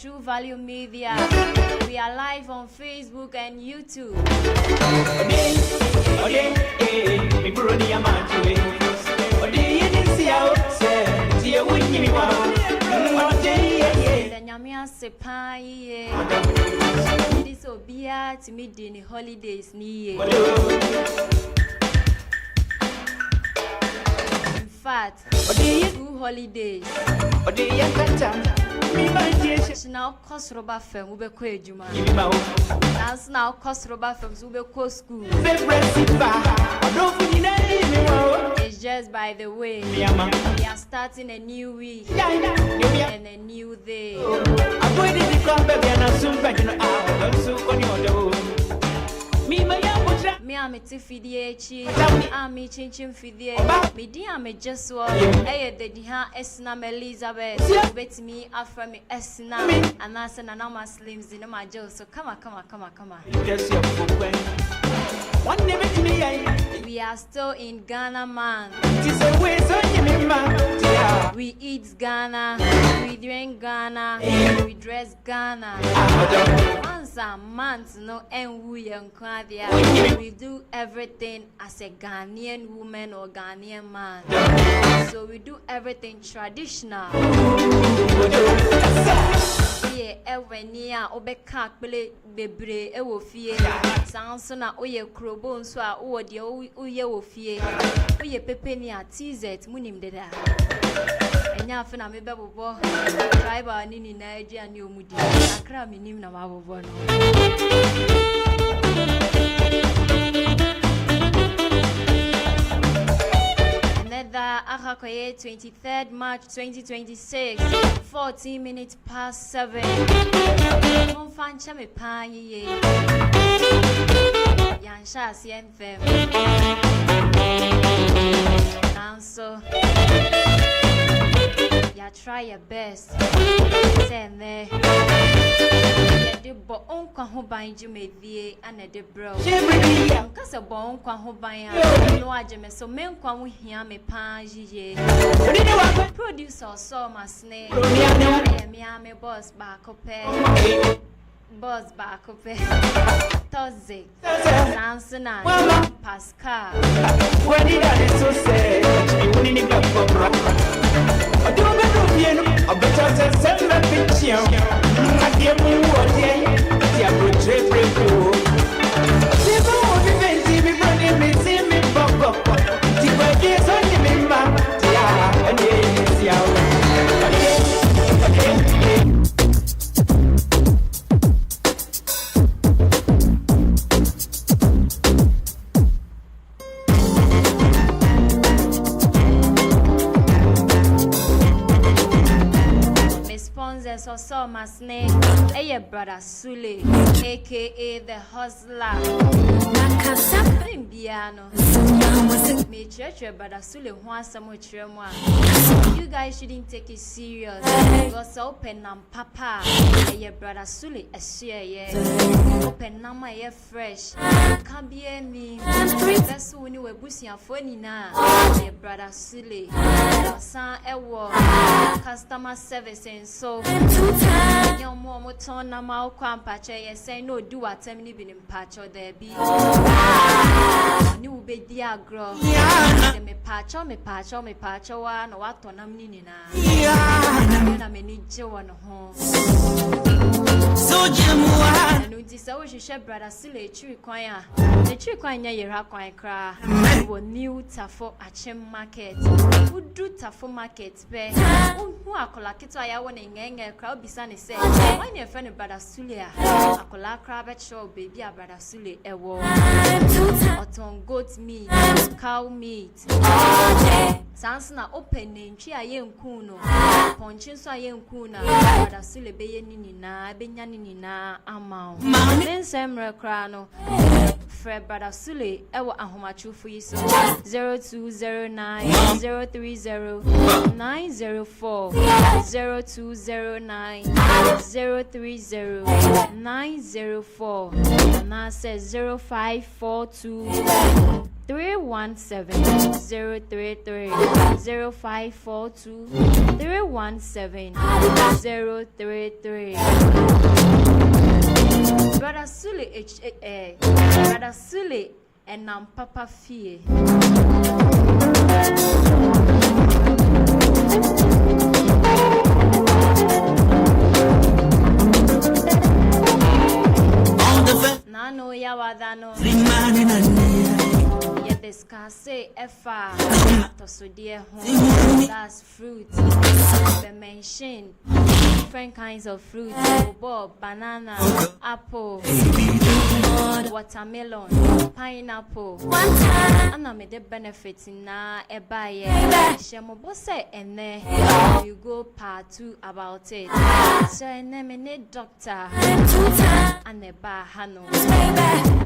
True Value Media. We are live on Facebook and YouTube. This will be at mid holidays. In fact, 2 holidays. Now cost rubber firm ube ko ejuma. Now cost rubber firms ube ko school. It's just by the way. We are starting a new week and a new day. Me am a tifidie, I'm a chinchim fidie. Me dear, me just what the Diha Esna Elizabeth bet me after me Esna and I said, and I'm slims in my jail. So come on. We are still in Ghana, man. We eat Ghana, we drink Ghana, we dress Ghana. Once a month, no, and we do everything as a Ghanaian woman or Ghanaian man. So we do everything traditional. Ewenia obeka kpele bebre ewofie sanso na oye krobo nso a wo de oye wofie oye pepe ni atz munim deda enya afa na mebe bobo tribal ni na agi ani omudi akra minim na mabobo no. Another Akakoye 23rd March 2026 14 minutes past 7 Monfancha me pa ye Yansha CNFM Nanso try your best. Say there. The bon kwa ho ban jumedie ana de bro. Kasa bon kwa ho ban a no ageme so men kwa ho hia me pan jiye. Producer so masne. Me am boss back up. Boss back up. Thursday. Sansana Pascal. When did I so say? You need to go for I don't know, I better send a picture. I give me what I would trip you. Never would be TV running me, see me pop up. The way is only me, man. Yeah, and it's yeah. So my snake, hey brother Sule, aka the hustler. Me church brother Sule wants some you guys shouldn't take it serious. Because open papa, hey brother Sule, a share yeah. Open nama yeah fresh. Can't be any. That's when you were bushing funny now. Hey brother Sule, son ewo customer service and so. Young mom turn na mau kwampache ye say no do atem ni bi ni mpacho there be ni wo be di agro me pacho wa na wa to nam ni na na me ni je wo no ho so jemwa no ti say wo hwehwe brother Sile chiri kwan a e chiri kwan nya yera kwan kra wo new Tafo Achem market udu Tafo market be hu akola keto aya wo na ngenge kra bisa ne say when your friend brother Sule akola kra be show baby a brother Sule ewo oton goat meat cow meat sans na open nchi aye nku no ponchin so aye nku na brother Sule be ye nini na be nya nini na ama o semre kra no Fred brother Sule ewo ahomachufu yi so 0209 030 904 0209 030 904 and says 0542 317 033 0542 317 033 Brother Sule Brother Sule and Nam Papa Fie Nano yawadano ye discuss FR to so dear home that's fruit they mention different kinds of fruit bob banana apple watermelon pineapple and I made the benefits na ebaye shemobo say ene you go part 2 about it so ene doctor and eba hano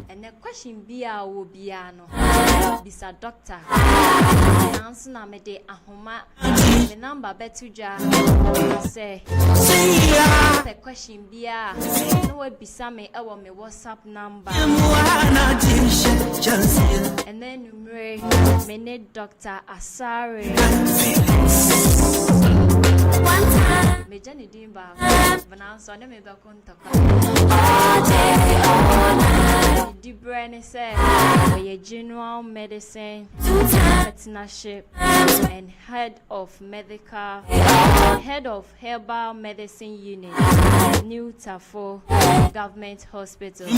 and the question be a wo bia no bisa doctor answer na me de ahoma the number betuja say the question be a no we bisa me e wo me WhatsApp number and then number me ne Dr. Asare one time me jani dimba bana so ne me ba kontakwa the brain said a general medicine partnership and head of herbal medicine unit New Tafo Government Hospital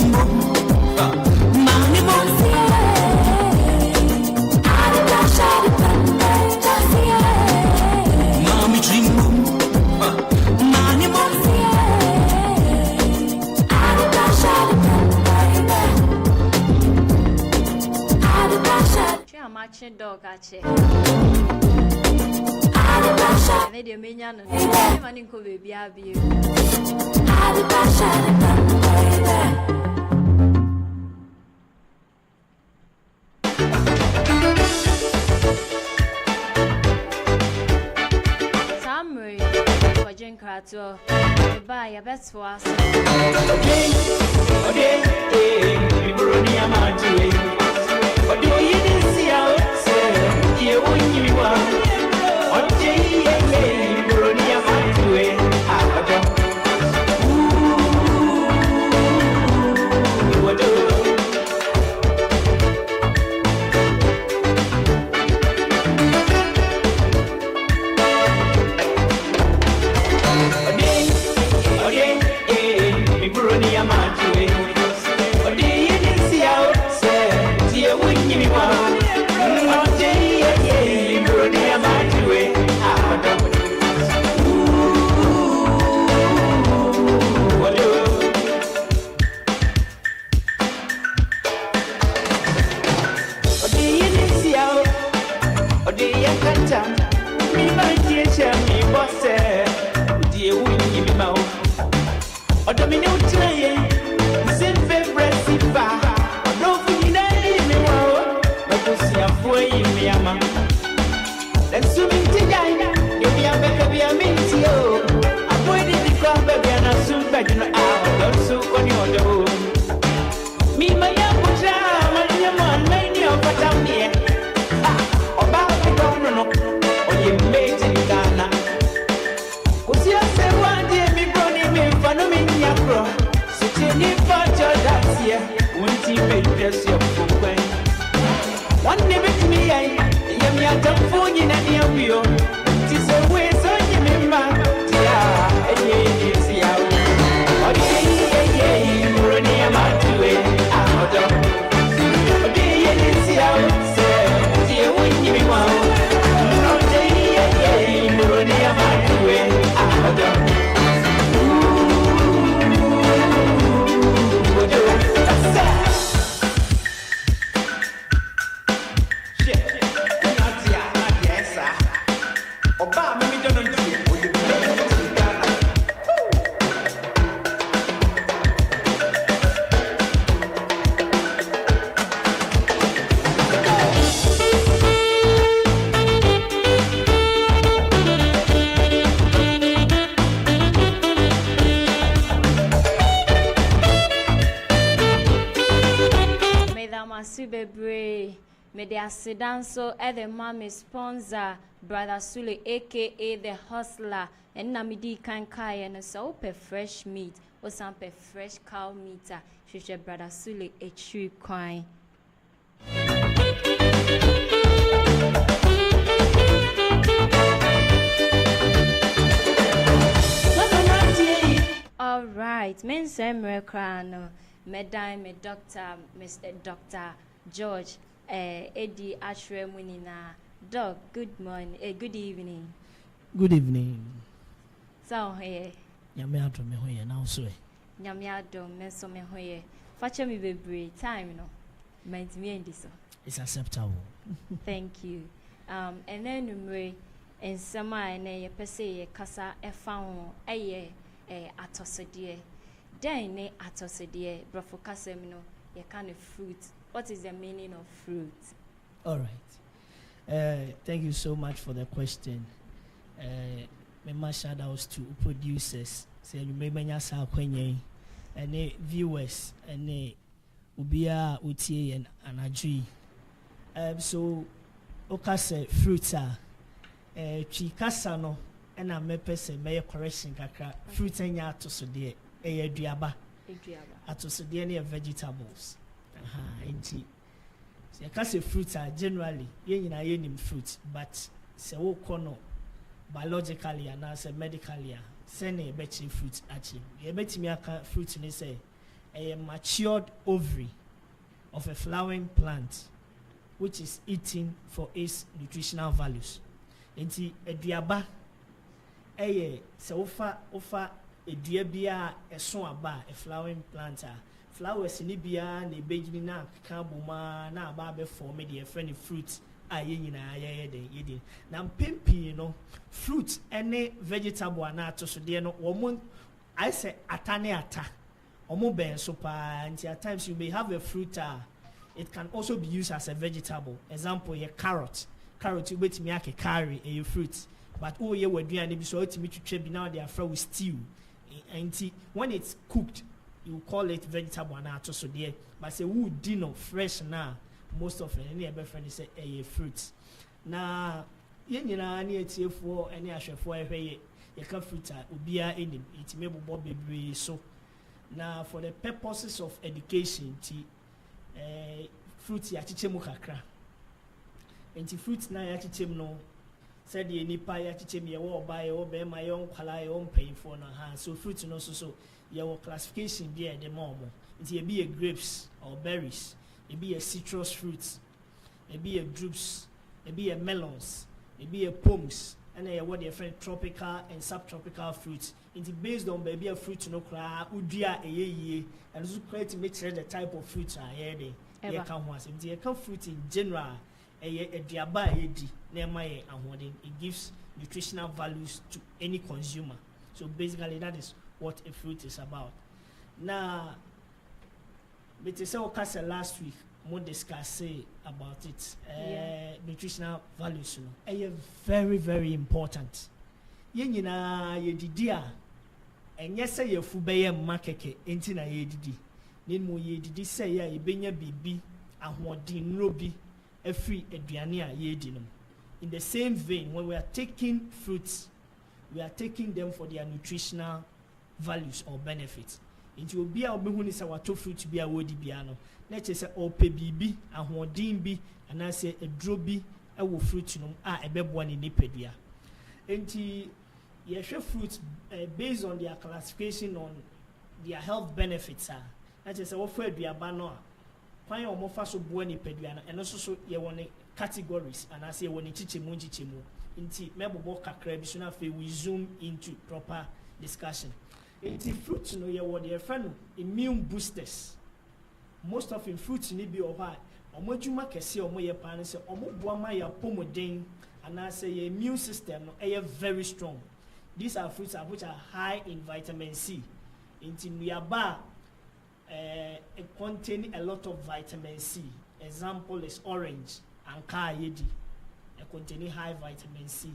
matching dog ache ne de menya no e mani ko baby abi Summary to buy a best for us. Danso at the mommy sponsor Brother Sule aka the hustler and Namidi Kankai and so per fresh meat or some per fresh cow meat. She Brother Sule a true coin. All right, men say Americano, Madame, me Doctor, Mr. Dr. George. Eddie Ashre Munina. Dog, good morning. Good evening. Good evening. So here. Yamiado me hoye now so. Yamiado me so me hoye. Facha me be time no. Mind me and this. It's acceptable. Thank you. And then numre en sama ene ye pese ye kasa e fawo eye atosodie. Den ne atosodie brofo kasa mi no ye kind of fruit. What is the meaning of fruit? All right. Thank you so much for the question. My shout outs to producers. Say you may many kwenye and viewers and ubia utie and anadri. So okase fruits are chikasa no and a mepese may correction kakra fruits and ya to so dear a driaba to so dear vegetables. Indeed. So I can say fruits are generally yen fruits, but se wo kono biologically and as medically send a better fruit actually. You bet me a fruit ni say a matured ovary of a flowering plant which is eaten for its nutritional values. Inti eduaba se ofa eduabia a flowering plant flowers ni bia na ebejimi na ka boma na aba be form the friend fruit aye nyina aye de na mpempi no fruit any vegetable na atoso de no wo I say atane ata omo ben so pa nti at times you may have a fruit it can also be used as a vegetable. Example, a carrot you bet me carry a fruit but oh yeah, we're doing it so to be now they are fried stew. And when it's cooked, you call it vegetable and so there. But say wood dinner fresh now, most of it any other friend say a fruits. Now you know any for any ashe for you can fruit ubia any it may be so. Now for the purposes of education, fruits ya chichemu kakra. Enti fruits na ya chichemu no said the nipa ya chichemu ye wo ba ye wo be ma yon kwala ye on pay for na ha. So fruits no so your classification there the more. It be a grapes or berries, it be a citrus fruits, it be a drupes, it be a melons, it be a plums, and what they friend tropical and subtropical fruits. It based on baby a fruit no cra udia a ye and so create to make sure the type of fruits are here they can once. If they come fruit in general a diaba edi near my and it gives nutritional values to any consumer. So basically that is what a fruit is about. Now, but it's all cast last week, more discuss about it. Nutritional values, very, very important. Yenina yedidia, and yes, say your fubaya makeke, entina yedidi. Then mo yedidi say ya ibenya bibi, and what din robi, a free edriania yedinum. In the same vein, when we are taking fruits, we are taking them for their nutritional values or benefits. It will be our behuni sa wato fruit be a wodi biano. Let's say o pe bibi ahoden bi and I say a drobi a wo fruit no a ebebo ni nipadua. Enti ye hwe fruits based on their classification on their health benefits are. Let's say wo fu aduaba no a kwan o mo fa so bo nipadua no eno so ye woni categories and I say woni chichemu. Inti mebobo kakra bi so na fe we zoom into proper discussion. Inti fruits no ye what they friend immune boosters. Most of in fruits ni bi oha omodwuma kese omo ye pan se omo boama ya pomoden and I say your immune system no very strong. These are fruits which are high in vitamin C. Inti nuaba contain a lot of vitamin C. Example is orange and kayedi. Containing high vitamin C.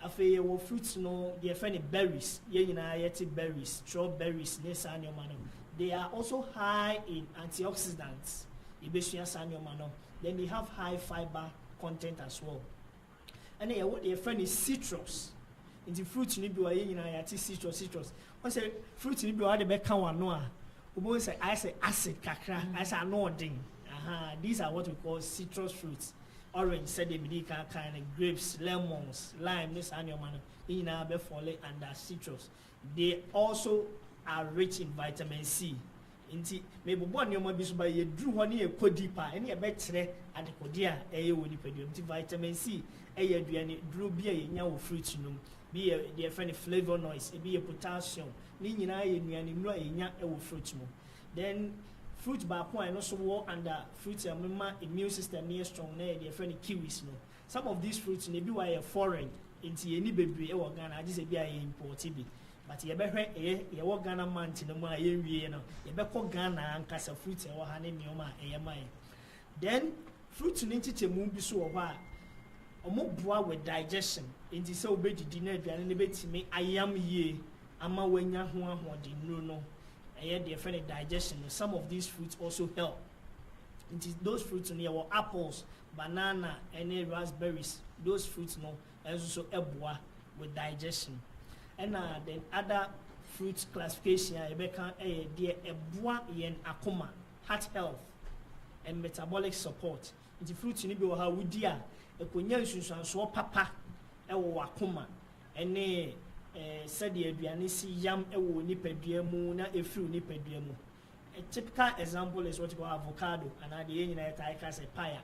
Afe ye wo fruits no ye friend berries. Ye nyina yeti berries, strawberries, ne sanyoma no. They are also high in antioxidants. Ibesua sanyoma no. Then they have high fiber content as well. And ye what ye friend is citrus. In the fruits ni bi wa ye nyina yeti citrus. One say fruits ni bi wa de be kan wa no a. Obo say I say acid kakra, I say anodin. These are what we call citrus fruits. Orange, said the medical kind of grapes, lemons, lime, this annual man in our folly and citrus. They also are rich in vitamin C. Inti maybe one you might be by a drew one year codipa, any a better at the codia, a winipedium, vitamin C, a drew beer in your fruits, be a dear friend flavor noise, be a potassium, meaning I in your fruits. Then fruit by point also work under fruits and immune system near strong near their friend kiwis no. Some of these fruits may be why a foreign into any baby or Ghana just a be imported. But you better a work Ghana man to the my area no. You better Ghana and cast a fruit or honey mioma AMI. Then fruits need to move so a while. Or more with digestion into so big dinner and to me I am ye ama when ya no. And they friend digestion. Some of these fruits also help. It is those fruits near apples, banana, and raspberries. Those fruits no also help with digestion. And then other fruits classification bois yen akoma, heart health, and metabolic support. It fruits ni bi ha wudia e konya nsunsuanso papa e wo akoma ene said the aduane si yam ewo nipadua mu na efru nipadua mu. A typical example is what you call avocado and at the end I say paya.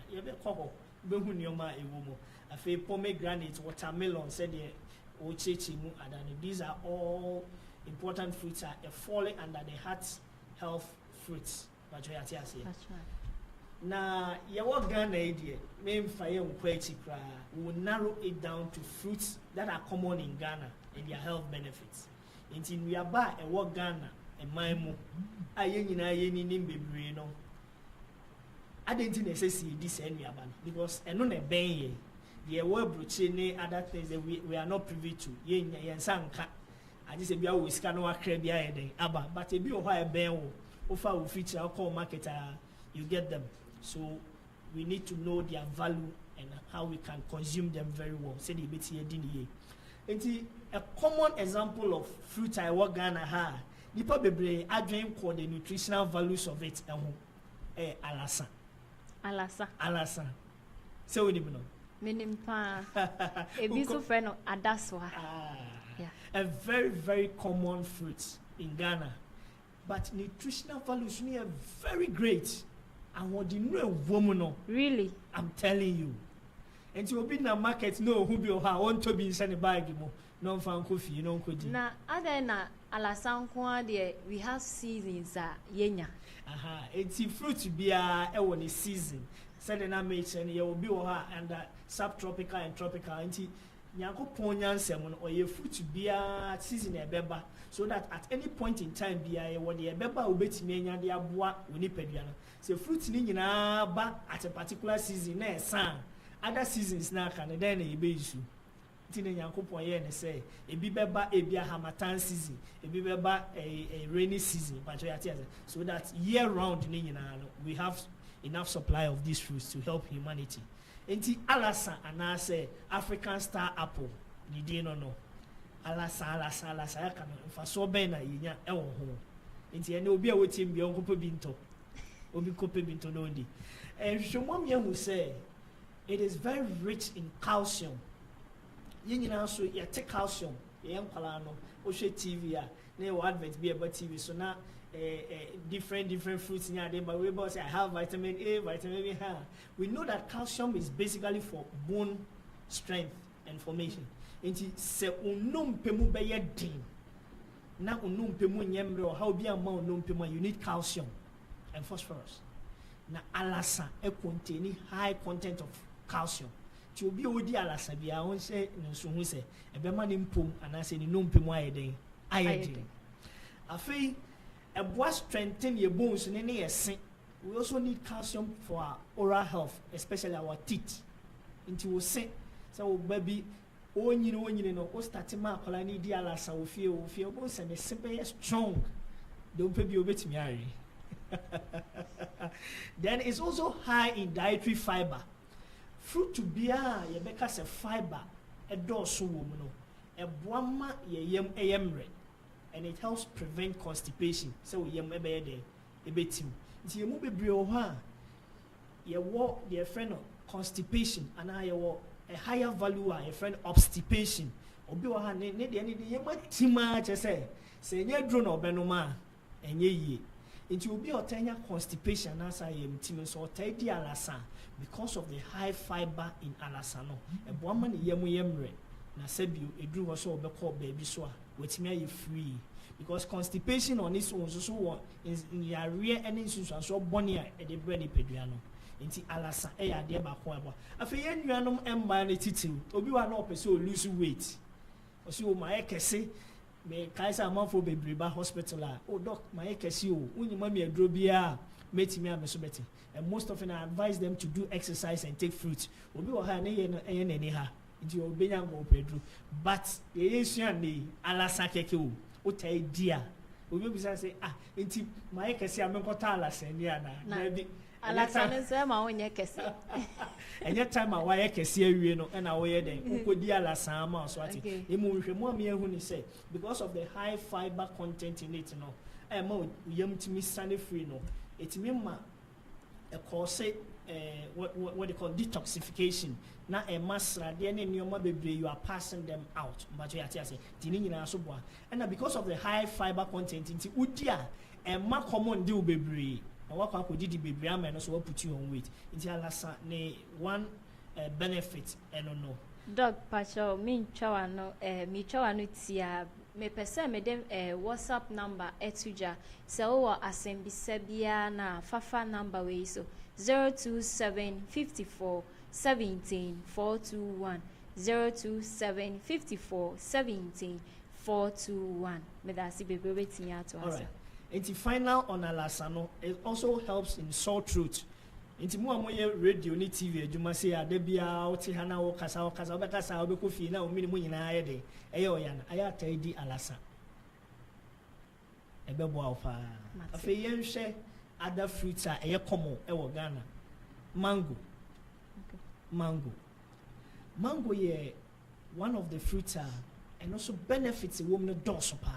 You be koko be hu nioma ewo mu. Afi pomegranate, watermelon said the ochechi mu adani. These are all important fruits are falling under the heart health fruits. That's right. Na yawo Ghana idea me mfaye nkwachi kra we will narrow it down to fruits that are common in Ghana and their health benefits. Inti nuaba ewo Ghana e manmu aye nyina ye ni bebre no adenti na sesi this nuaba because eno na ben ye the web routine other things that we are not privy to. Yen sanka. I just say be always can no crab aba, but if you a ben offer will feature our call marketer, you get them. So we need to know their value and how we can consume them very well. Say the bit here didn't ye. A common example of fruit I work Ghana ha. Nipa bebre adwen called the nutritional values of it alasa. Alasa. So we didn't know. Minimpa. A beautiful friend of Adaswa. Yeah. A very, very common fruit in Ghana. But nutritional values are very great. And what do you know woman? Really? I'm telling you. And to be in the market, no, who be or how want to be inside the bag, no fan coffee, no could. Na other na alasan kwa de we have seasons yenya. Aha, it's fruit be a season. Said na mention you will be under subtropical and tropical anti Nyankopon nyansem or ye fruit be a season e beba so that at any point in time be a what ye beba obetimi anya de aboa oni padua no. So fruit ni nyina ba at a particular season na san other seasons na kan then e be isu. Tine Nyankopon ye ne say ebi beba ebi a harmattan season ebi beba a rainy season but so that year round ni nyina we have enough supply of these fruits to help humanity. Enti alasa anase African star apple ni di no alasa ya kan fa so ben na yinya e wo ho. Enti ene obi a wotim bi onkopo binto obi kope binto no ndi hwemom ye hu say it is very rich in calcium. Yinyina so ye take calcium ye nkwala no o hwe TV a na e advert bi about TV so na different fruits in there, but we say I have vitamin A, vitamin B. We know that calcium is basically for bone strength and formation. Enti se unum pemu beye din. Na unum pemu nyemre or how be amount unum pemu you need calcium and phosphorus. Na alasa contain high content of calcium. Ti obi odi alasa bia won say nso hu say e be ma ni mpom anase ni num pemu ayeden. Ayeden. Afei a boy strengthen your bones in any sin. We also need calcium for our oral health, especially our teeth. Into we say, so baby, oh you know, oh starting my colony dialasa will feel bones and a simple strong. Don't be obey me. Then it's also high in dietary fiber. Fruit to be a because a fiber, a dorsal woman, a boama yem red. And it helps prevent constipation. So we yam ebe there, ebe team. Nti yemu bebre o ha. Ye wo the friend of constipation, and I wo a higher value a friend obstipation. Obi wo ha ne de yema tima che say nye drone obenoma enye yie. Nti obi otanya constipation na sa yem team so otai di alasa because of the high fiber in alasa no. E bo ama ne yemu yemre. Na sebio edru ho so obekọ baby so a wetimi aye free because constipation on its own so in your rear and so boni a e de bread pedua no enti alasa e ya de ba ko abo afi ye nuanom emma na titiw obi wa na opese o lose weight o si o ma e kese me kaisa amanfo bebreba hospital a o doc ma e kese o unyima me adro bia metimi ameso beti and most often I advise them to do exercise and take fruit obi wa ha na ye na ni ha nti obenya go pedro but ye sua ni alasa keke o tai dia obi bi say nti my kese amenkota alasa ni ana na bi alasa no so ma wonye kese enya time a wa ye kese awie no na wo ye den ukodi alasa ma so ati emu hwemu am ye hu ni say because of the high fiber content in it no ma yam timi sane free no etimi ma e cause what they call detoxification. Na a masra de ne nyoma bebre you are passing them out. But you say tini nyina so boa. And because of the high fiber content into udia e ma common de bebre. Na wa kwa kodi di bebre am no so put you on weight. Into alasa ne one benefit no. Dog pacho mi chawa no tia me pese me dem WhatsApp number etuja se wo asembisa bia na fafa number we so 02754 17 421 02754 17 421 me da si bebe betia to answer. And the final on alasano, it also helps in sore throat. Inti mo amoye radio ni TV adwuma se ade bia wo te ha na wo kasa wo be kasa wo be ko fi na wo mini mo nyina aye de eye oya na aya taidi alasa ebe bo afa afa yenhwe other fruits are eye common e wo Ghana mango mango ye one of the fruits are and also benefits a woman does pa.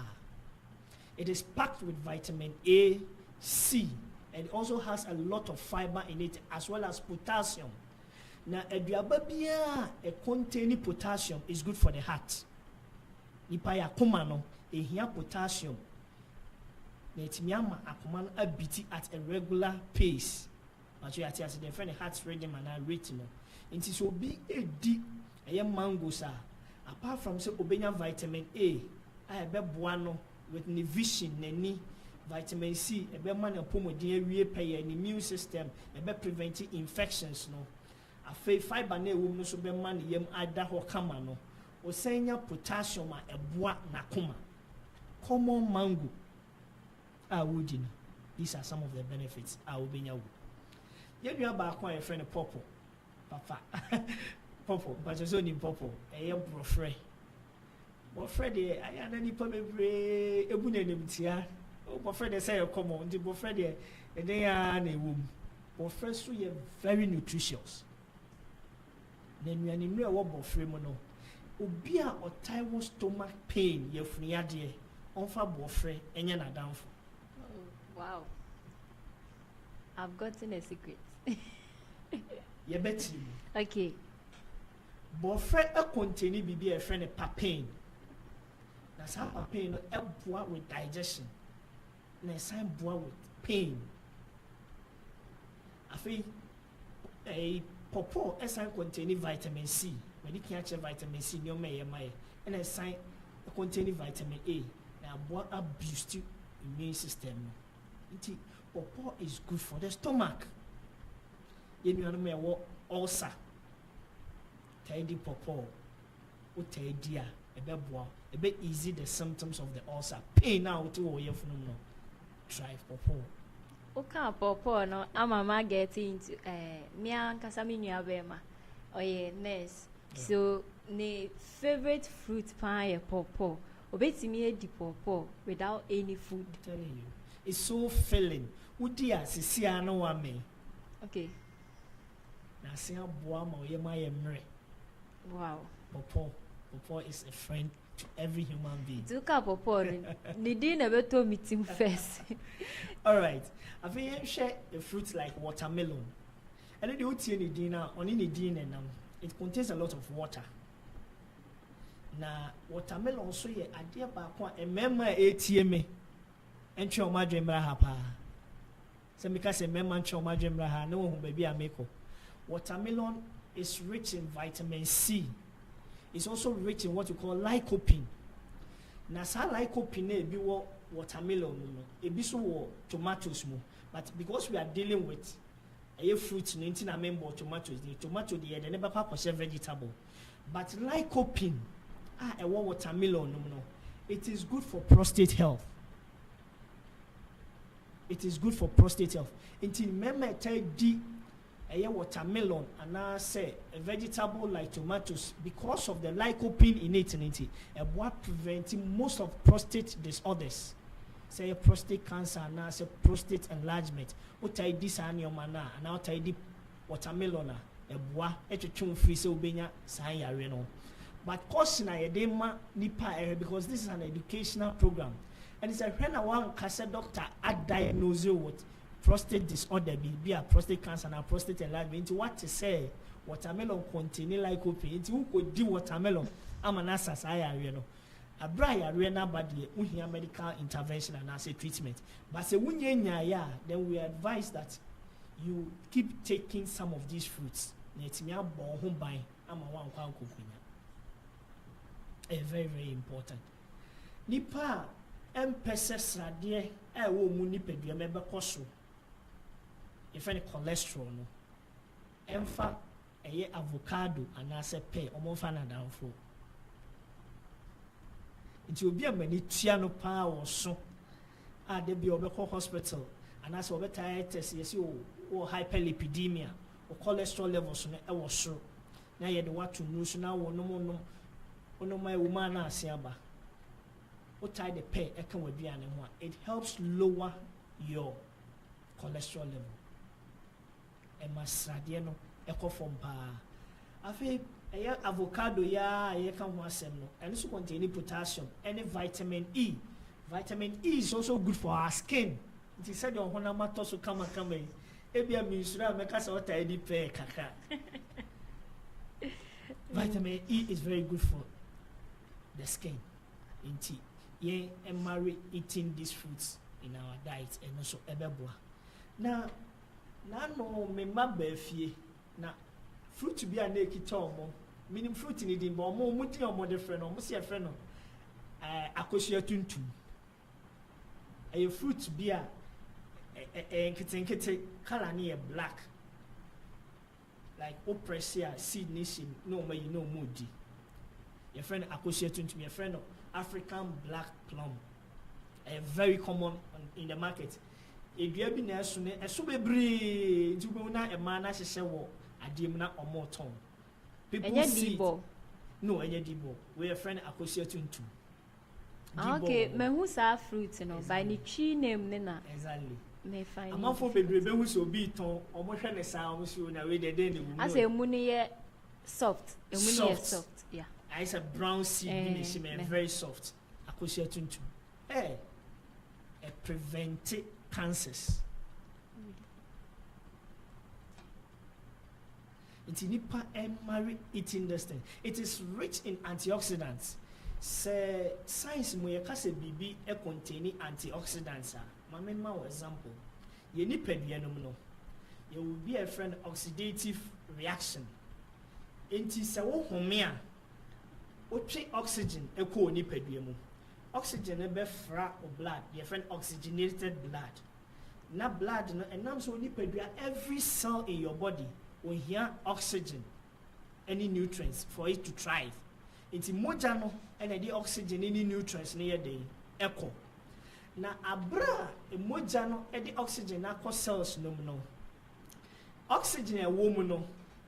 It is packed with vitamin A, C, and it also has a lot of fiber in it as well as potassium. Now, aduaba bia a containing potassium is good for the heart. Nipa ya akoma no ehia potassium. Na etimiama akoma no abiti at a regular pace. But you ati as the friend heart rhythm and rate no. Nti so bi edi eye mango sa apart from say obenya vitamin A, I be boa no with the vision nani vitamin C ebe man apomodin awie pay an immune system ebe preventing infections no afei fiber na ewum no so be man yam ada ho kama no osenya potassium a eboa na koma common mango awudi no. These are some of the benefits a obenya wo yedua ba akwa e friend popo papa popo but so ni popo e yam brofre Bofrede ayana nipa bebre ebu na nemtia bofrede say e common ndi bofrede e den ya na ewum bofre so ye very nutritious na nuane mre wo bofre mu no obi a otai wo stomach pain ye funuade onfa bofre enye na danfo. Wow, I've gotten a secret. Ye beti Okay, bofre e contain bibi e friend papain. That's how pain no help with digestion. Na sign boa with pain. Afi a pawpaw sign containing vitamin C. When you can't have vitamin C, no may and a sign containing vitamin A. Now boa a boost immune system. Pawpaw is good for the stomach. You know what ulcer. Tidy pawpaw. Utedia. A bit easy the symptoms of the ulcer. Pain now to away from no. Try pawpaw. okay, pawpaw no. Mama get into me and kasami nuabema. Oh yeah, nurse. So ne favorite fruit pie pawpaw. Obeti me di pawpaw without any food. I'm telling you, it's so filling. Udia sisia no wame. Okay. Na sia boa ma oye ma yemre. Wow. Pawpaw is a friend to every human being. Tuka pawpaw ni di na beto meeting first. All right. I think you share a fruit like watermelon. And then the uti ni dina oni ni dina it contains a lot of water. Na watermelon so ye ade ba kwa emema ATM entwe o madwemra ha pa. Se meka se emema entwe o madwemra ha na wo hu ba bi ameko. Watermelon is rich in vitamin C. It's also rich in what you call lycopene. Na sa lycopene e bi wo watermelon no, e bi so wo tomatoes mo. But because we are dealing with a fruit no nti na member tomatoes, the tomato dey dey never purpose vegetable. But lycopene a watermelon no, it is good for prostate health. It is good for prostate health. Until remember tell di a watermelon and I say a vegetable like tomatoes because of the lycopene in it what preventing most of prostate disorders. Say a prostate cancer and I say prostate enlargement. What I this and your mana and now I di watermelon a bois etchum free so benya saya reno. But course na yedema nipa because this is an educational program. And it's a when one cancer doctor at diagnose with prostate disorder be a prostate cancer and a prostate enlargement. What to say watermelon containing lycopene. Into who could do watermelon? I'm an assas I know. A briar rena body unhear medical intervention and as a treatment. But say ya then we advise that you keep taking some of these fruits. Netimia bon home by I'm a one very, very important. Nipa emphasis radie wo mu nipadua mebe koso. If any cholesterol no. Emfa eye avocado anase pe omonfa na danfo. Nti obi amani tua no pa wo so a de bi obekọ hospital and as over time test yes you or hyperlipidemia or cholesterol levels no e wo soro na ye de what to know so now no my woman na asiaba o tie the pay e kan waduane ho it helps lower your cholesterol level e masrade no e ko from pa afi avocado ya ye kan ho asem no and so contain potassium and vitamin E. Vitamin E is also good for our skin. It is said on honama so kama ebia minsura meka se wata edi pe kaka. Vitamin E is very good for the skin. Inti ye marry eating these fruits in our diet and also ebeboa. Na no me maba fie na fruit bi a na ekita omo minim fruit ni din ba omo mudi omo de frɛ no omo se frɛ no akosua tuntum a fruit bi a nkete color ni black like opresia seed nation no ma you know mudi your friend akosua tuntum your friend African black plum very common in the market edua bi na eso bebre nti wo na ema na hyehye wo adiem na omo ton people see no enye dibo we your friend akosua tuntum. Okay, me who sa fruit no by ni chi name ne na exactly me find amafo bebre be hu so bi ton omo hwe ne sa omo so na we de ne wu as e mu ne ye soft yeah I say brown seed bi she me very soft akosua tuntum it prevent cancers. It's nipa marry eating this thing. It is rich in antioxidants. Say science mo yekase bibi contain antioxidants. Mama example. Ye nipa duanom no. There will be a friend oxidative reaction. Enti se wo home a o twe oxygen ekɔ nipa duamu. Oxygen be fra o blood, your friend oxygenated blood. Na blood no enam so nipa dua every cell in your body will hear oxygen, any nutrients for it to thrive. It's moja no and the oxygen any nutrients near the echo. Na abra moja no and the oxygen na cells no. Oxygen a woman no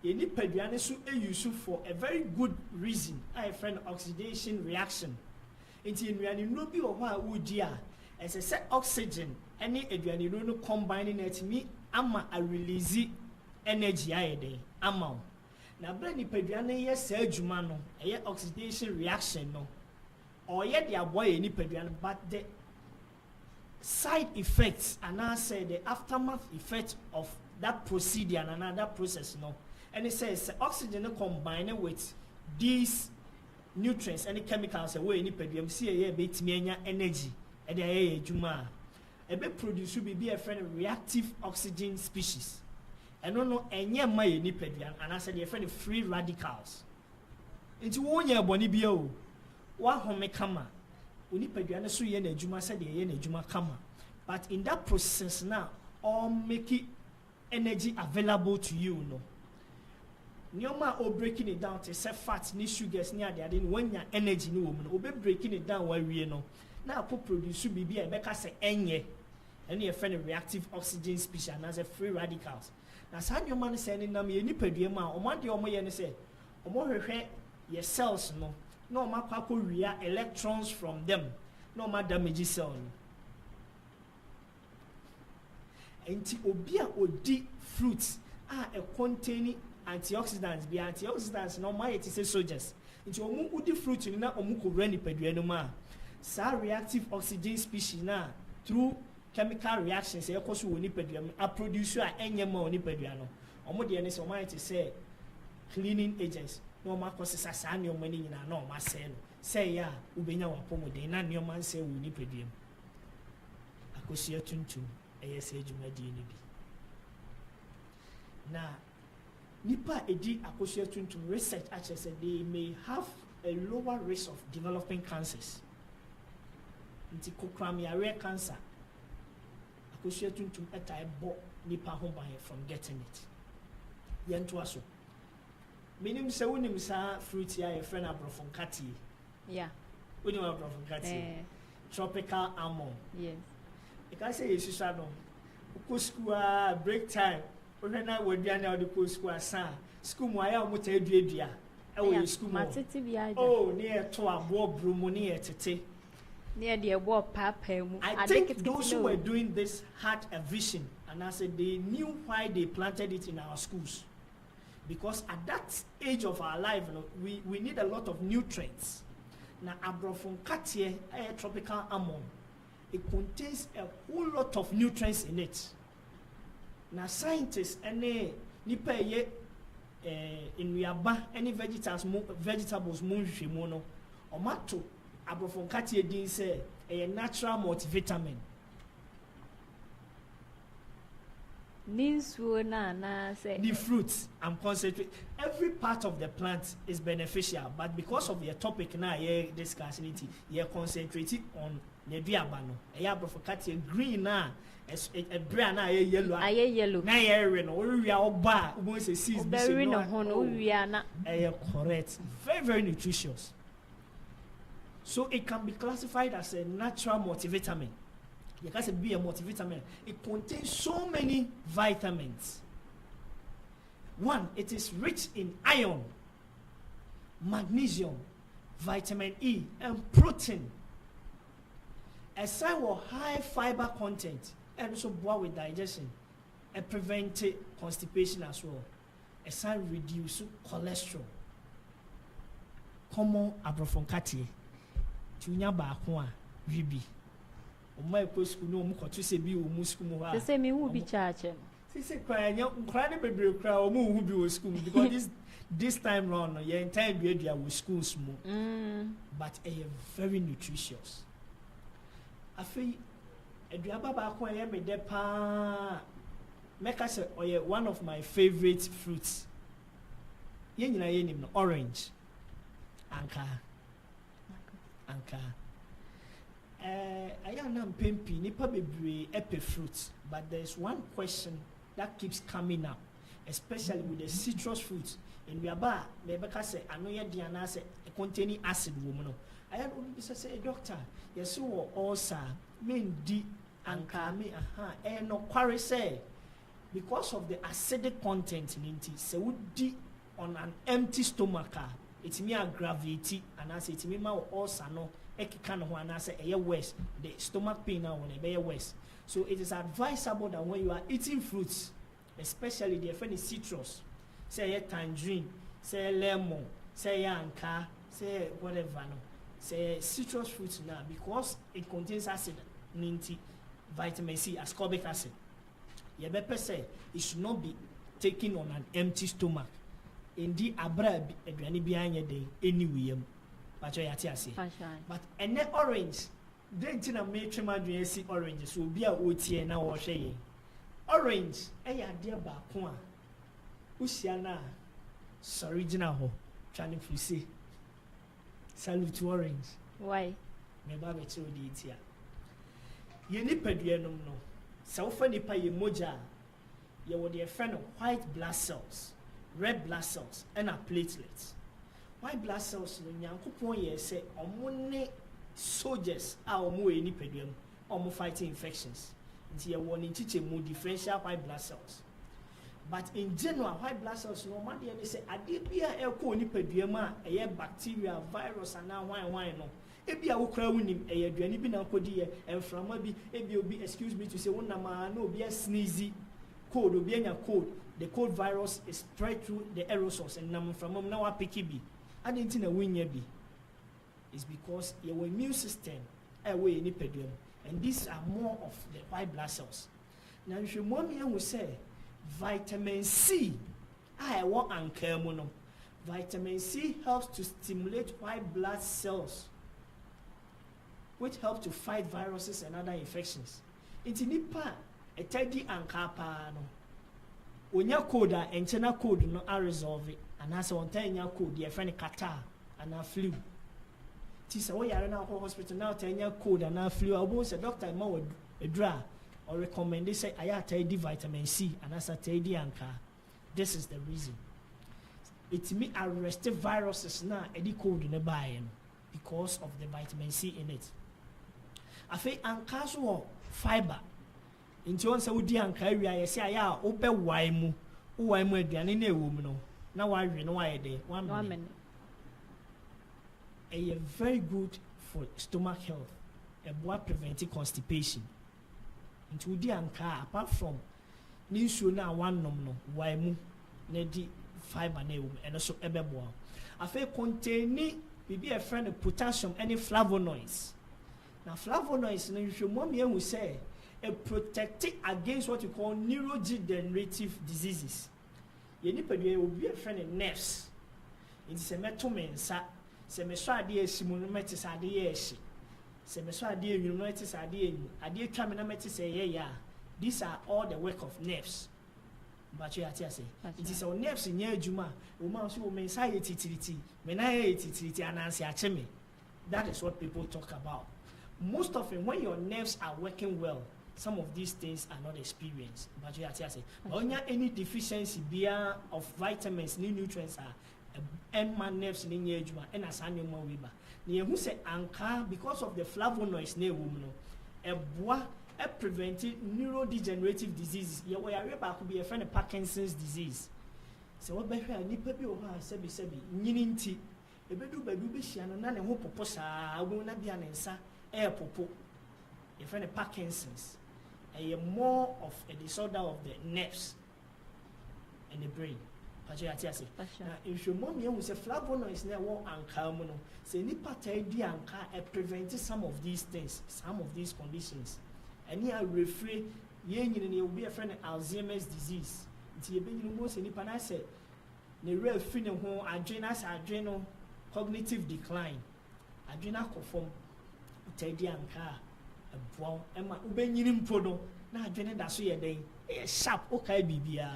any pediane so use for a very good reason. I friend oxidation reaction. Into in no be or why would ya as I said oxygen any aduane no combining it me ama a release energy ayede amount na brand nipaduane ye sa adwuma no eye oxidation reaction no or ye the aboy nipaduane but the side effects and I say the aftermath effect of that procedure and another process no and it says oxygen no combine with these nutrients and chemicals away nipaduane see ye betimi anya energy e dey ye adwuma e be produce be a friend reactive oxygen species. And no enye ma ye nipadua and I said your friend free radicals. Into one year boni bia o wa home kama unipadua no so ye na adwuma said ye na adwuma kama but in that process now all make it energy available to you no nyoma o breaking it down to say fat ni sugars ni ade ade when your energy no woman o be breaking it down wa wie no na ko produce bibia e be ka say enye and your friend reactive oxygen species and as a free radicals. Na sa nyoma no say nam ye nipadua ma o man de o mo ye ne say o mo hwehwe your cells no na o makwa ko wia electrons from them na o ma damage cell no enti obi a odi fruits a containing antioxidants be antioxidants no my it say soldiers enti o mu odi fruit ni na o mu ko wura nipadua no ma sa reactive oxygen species na through chemical reactions e koso woni padua a produce a enyema woni padua no omo de ne se o man it say cleaning agents no ma kosesa sa ne o mani nyina na o ma se no say ya ubenya wa pomode na ne o man se woni padua akosia tuntum eye se adwumadi ni bi na nipa edi akosia tuntum research actually said they may have a lower risk of developing cancers nti kokramia rare cancer akosia tuntum etai bo nipa ho ban from getting it yento aso minim se wonim sa fruit ya e friend abrofon kati yeah wonim abrofon kati tropical almond yes e ka say yesusa no Uko school break time. When I would be an out the school, school mo aya mo te dua. School mo. Oh, near to a bob room near tete. Near the bob papa. I think those who were doing this had a vision, and I said they knew why they planted it in our schools. Because at that age of our life, we need a lot of nutrients. Now, Abrofon a tropical almond, it contains a whole lot of nutrients in it. Now, scientists any in Yaba any vegetables mono or mato Abrofon didn't say a natural multivitamin. The fruits and concentrate. Every part of the plant is beneficial, but because of the topic now, discussing it, you're concentrating on the diabano. A yabrofocati green now, a brown yellow. Now we are all bar. Once a season, correct. Very, very nutritious. So it can be classified as a natural multivitamin. It can be a multivitamin. It contains so many vitamins. One, it is rich in iron, magnesium, vitamin E, and protein. Aside with high fiber content, and also boil with digestion, and prevent constipation as well. Aside reduce cholesterol. Common abrofonkati, tunya ba kwa ribi. My school no more to say be muscular. The same will be charged. She said, crying, crying, baby, cry, or move with school because this time round, your entire grade with school small, but very nutritious. I feel a drababa acquire me de pa make us one of my favorite fruits. Yen orange, anka. I am pimpy, nipa bebre epi fruits, but there's one question that keeps coming up, especially with the citrus fruits. In Yaba, Rebecca said, I know your Diana said containing acid woman. I had only say, doctor, yes, so also mean D and Kami, and no quarry say because of the acidic content in it, so would D on an empty stomach, it's me a gravity, and I say it's me also no. West, the stomach pain now on a west. So it is advisable that when you are eating fruits, especially the friend is citrus, say a tangerine, say a lemon, say a anka, say whatever, no, say citrus fruits now because it contains acid, vitamin C, ascorbic acid. You better say it should not be taken on an empty stomach. Indeed, abra edwani behind your day anyway. But and then orange, then tina make chema see orange, so be a OT and now shaying. Orange, dear bakwa. Usiana, sorry, Jinaho, trying to see. Salute to orange. Why? Me babe to the itia. Ye nipedie no. Self nipa ye moja. Ye would a friend of white blood cells, red blood cells, and a platelets. White blood cells no nyankopon ye say omone soldiers a omo e nipadua omo fighting infections. Nti ye won nchiche mu differential white blood cells. But in general, white blood cells no man dey say ade bia e ko nipadua ma eye bacteria, virus and now wine no. E bia wo kra wunim eye aduane bi na kodi ye enframa bi e bia obi excuse me to say wona ma na obi sneezy cold obi anya cold. The cold virus is spread through the aerosols and nam from na wa picky bi. Adentin na winya bi is because your immune system away in nipadua, and these are more of the white blood cells. Now if you want me will say vitamin C I want ankamuno. Vitamin C helps to stimulate white blood cells which help to fight viruses and other infections. Inti nipa a tidy ankapa no onya code and chena code no are resolve it. And as one time your code, dear friend Qatar and a flu. Tis away are now hospital now 10 year code and a flu. I was a doctor more a draw or recommend they say I take vitamin C and as a tidy anka. This is the reason. It's me arrested viruses now any code in the buy because of the vitamin C in it. I think anka's fiber Into on Saudi and Caribbean, I say, "Ya, open waimu, waimu, Dianine woman, now I know I day 1 minute. A very good for stomach health, a boy preventing constipation. Into the anka, apart from Nisu na one nomno, waimu, nedi fiber and also ebebo. I feel containing be a friend of potassium, any flavonoids. Now, flavonoids, if your mom will say, a protecting against what you call neurodegenerative diseases. Your nipple will be a friend of nerves. It's a metomensa, semeswadia simonometis adiashi, semeswadia unitis adia traminametis a. These are all the work of nerves. But you are say it is our nerves in your juma, woman so mensaity, menayity, and answer me. That is what people talk about. Most often, when your nerves are working well, some of these things are not experienced. But you are say, when any deficiency of vitamins, nutrients are and my nerves in your juma, and as animal weaver. Near who say anka because of the flavonoids near woman, a bois. Preventing neurodegenerative diseases. You could be a friend of Parkinson's disease. So what better I need people who are sebi ninty. A bedu baby shan and none who proposa will not be an answer air popo. A friend of Parkinson's. A more of a disorder of the nerves and the brain. But you are say if your mom you say flavonoids near war and calmono, say nipa tedi and preventing some of these things, some of these conditions. And here referee you will be a friend of Alzheimer's disease. It's a big most in the said the real feeling home adrenal cognitive decline. Adrenal conform Teddy and car a brown and my Ubenin Podo. Now adrenal that's where they a sharp okay bibia.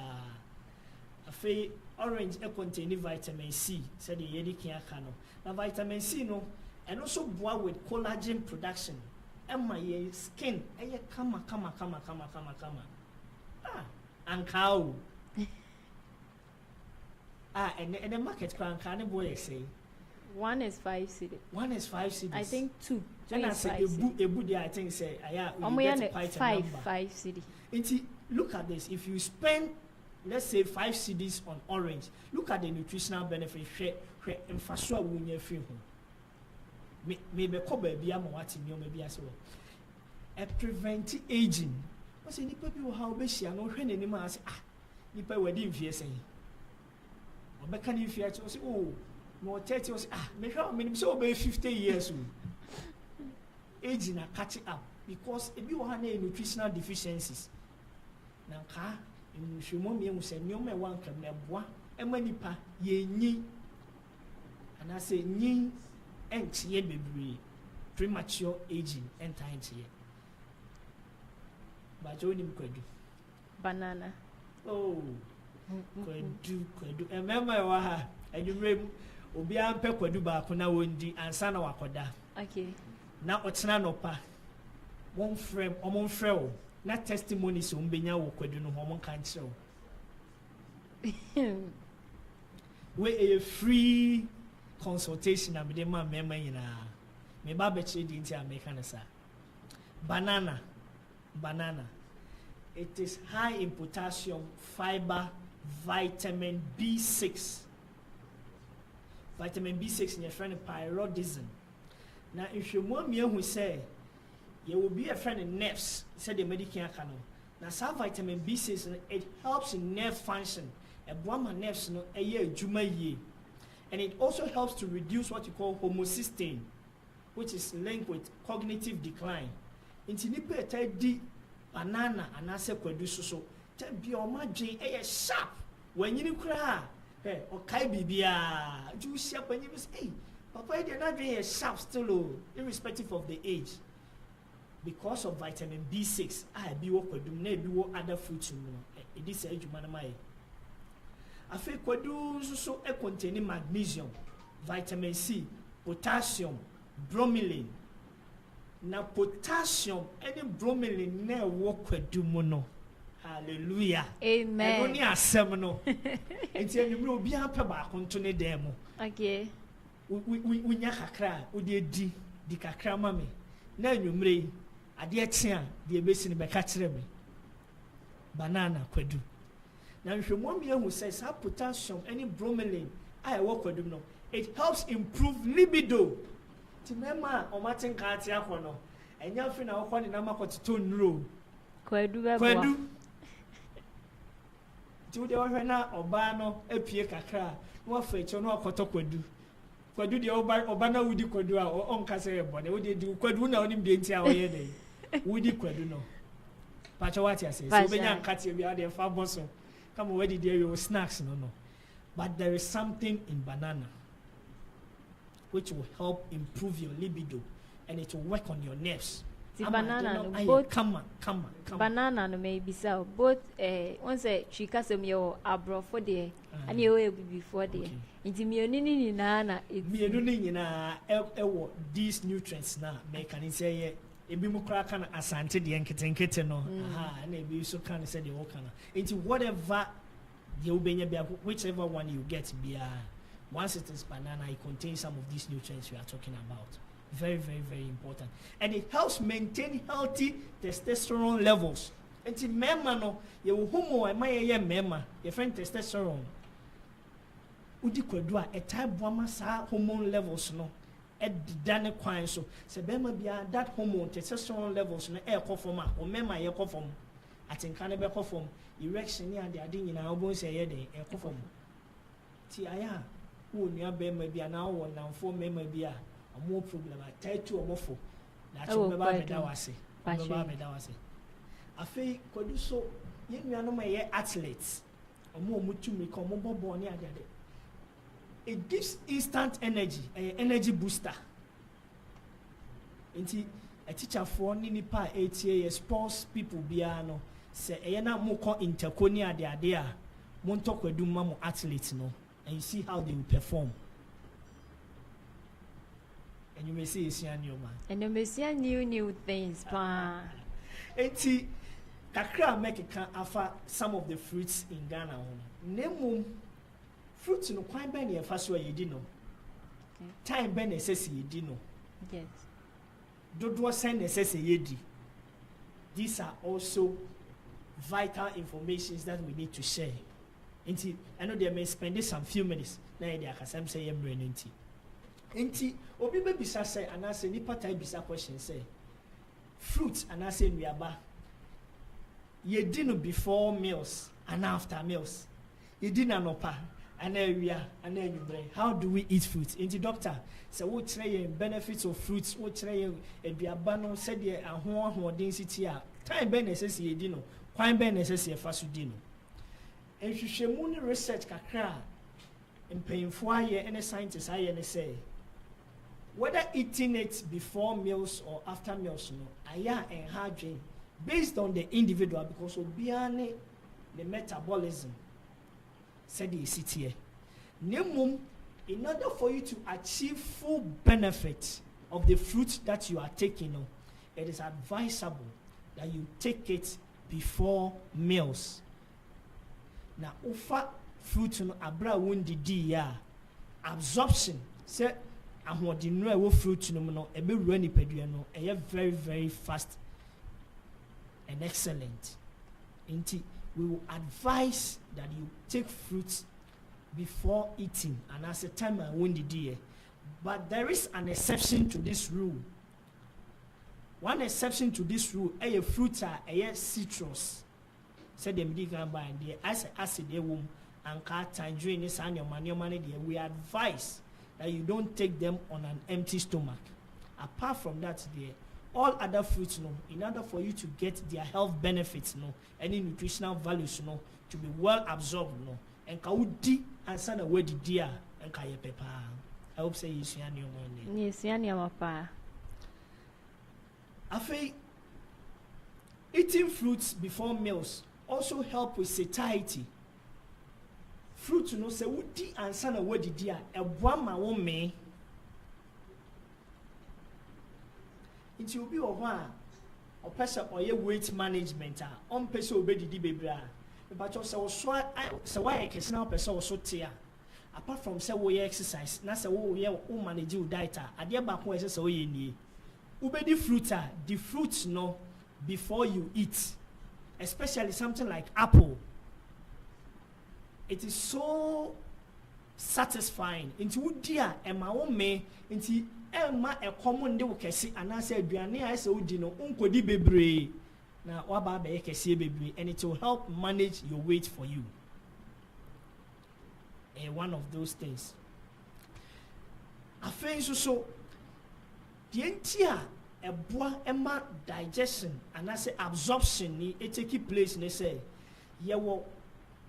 A fay orange a containing vitamin C, said the Yedi Kiakano. Now vitamin C no and also boy with collagen production. And my skin, kama. And cow. And the market crown can boy say. One is 5 cedi. 1 is 5 cedis. I think 2. Then I say a booty, I think say, five cedi. Look at this. If you spend, let's say 5 cedis on orange, look at the nutritional benefit. And for sure, when you feel home. Maybe baby am watching you maybe as well. A prevent aging. What's any people how be she no hwen any man say nipa wedi mfie sen. Obeka ni mfie say oh no 30 say me hwa me so be 50 years aging na catch up because ebi wo ha na nutritional deficiencies. Na ka nhwemo me hu say nyoma e wan kam na boa e ma nipa ye nyi ana say nyi and baby premature aging and time here. But only could do banana. Oh, could do. And remember, and you remember, Obian Peco do Bacuna Wendy and Sana Wakoda. Okay. Now what's none of pa? One frame or one frail, not testimonies on Benya could do no home cancer. We a free consultation and be my memory in a me babe chedi into Americanasa. Banana. It is high in potassium, fiber, vitamin B6. Vitamin B6 in your friend pyrodoxine. Now, if you want me who say you will be a friend in nerves, said the medical canon. Now, some vitamin B6 it helps in nerve function. A woman nerves no a year juma ye. And it also helps to reduce what you call homocysteine, which is linked with cognitive decline. Inti nipa etadi banana anase kwadu so tabi o madwen e sharp wanyini kura o kai bibia ju sharp wanyini say papa e dey na dwen e sharp still irrespective of the age because of vitamin B6 bi wo kwadum na bi wo other fruits no e di say adwuma na mai afi kwadu so e contain magnesium, vitamin C, potassium, bromelain. Na potassium any bromelain na wo kwadu mu no. Hallelujah. Amen. Eno ni asem no. Enti enumre obi apɛ baako nto ne dan mu. Okay. We nya kakra, wo de di kakra ma me. Na enumre ade etia de ebesi ne bɛka kyerɛ me. banana kwadu. Now if you want me who says have potassium, any bromelain, I work with no. It helps improve libido. Timema or Martin Katia Hono. And you're finna one in Amakoton room. Kwadu. To the Orana Obano, Epie Kakra, what fetch or no Koto Kwadu. Kwadu the Obana Woody Kwadua or Onkase, but they would do Kwaduna on him the entire day. Woody Kwaduno. Pachawatia says, so when you're cutting, we are there for bosso. Come already there, your snacks, no. But there is something in banana which will help improve your libido and it will work on your nerves. The banana, both come on. Banana no maybe so. Both once a chika some your abro for there and you will be before there. Into me only nana it me these nutrients now make an say ebi mu kra kana asante de nketenkete no and ebi so kan say the workana into whatever you benya bia whichever one you get bia once it is banana it contains some of these nutrients we are talking about. Very, very, very important. And it helps maintain healthy testosterone levels. And in mema no, you homo and my mema, your friend testosterone. Udi kwadua a type wama sa hormone levels no. At the dane kwan so. Se bema bia that hormone testosterone levels no air conforma or mema air conform. At in canaba conform. Erection near the adin in our bones air day air conform. Ti aya. Who near bema bia now one now for mema bia. A more problem. I tell you a more for that's what I say. I feel could you so you know my athletes or more mutu me come more born it gives instant energy, energy booster. Inti a teacher for nipa 8 years sports people biano say na mo ko interconia de adea mon talk with mamu athletes no and you see how they will perform. And you may see it's your new man. And you may see new things. Eti kakra make can offer some of the fruits in Ghana. Name fruits no quite benny a fast way you didn't know. Time ben says you didn't know. Yes. Dodo send says yedi. These are also vital informations that we need to share. Enti I know they may spend some few minutes. Now they are some say brain Enti obi be bisa say anase nipa tai bisa question say fruit anase nnuaba ye di no before meals and after meals ye di na nopa and awia and anwubre. How do we eat fruit? Enti doctor say wo kire ye benefits of fruits, wo kire ye aduaba no say de ahoho density a time be necessary ye di no kwan be necessary fa so di no enhwehwemu ni research kakra mpanyimfo aye and scientists aye ne say whether eating it before meals or after meals, no, aya and hard drink based on the individual because obiane the metabolism said the city. Nemum, in order for you to achieve full benefit of the fruit that you are taking, no, it is advisable that you take it before meals. Now, ufa fruit no abra wundi dia absorption say the no fruit no ebe rani pedua no very very fast and excellent. Inti we will advise that you take fruits before eating and as a time I won the day. But there is an exception to this rule. One exception to this rule, fruits are citrus. Said them dig and buy the acid and cut tangerine is and your money we advise that you don't take them on an empty stomach. Apart from that, all other fruits, no, in order for you to get their health benefits, no, any nutritional values, no, to be well absorbed, no, and kaudi and sana where the dear and kaya pepper. I hope say you see your money. Yes, your papa. I feel eating fruits before meals also help with satiety. Fruit no say wudi ansa na wadi a eboa ma wo me nti obi wo ho a opese oye weight management a on pese obedidi bebra e ba cho say wo so say why kese na opese wo so te a apart from say wo ye exercise na say wo ye wo manage your diet a ade ba ko say wo ye nie ubedi fruit a the fruit no before you eat especially something like apple. It is so satisfying. Into udia ema ome into ema a common de wokesi anase aduane a se odi no unkodi bebre na waba be kesi bebre, and it will help manage your weight for you. One of those things. Afei so the entire eboa ema digestion anase absorption ni take place ne say yewo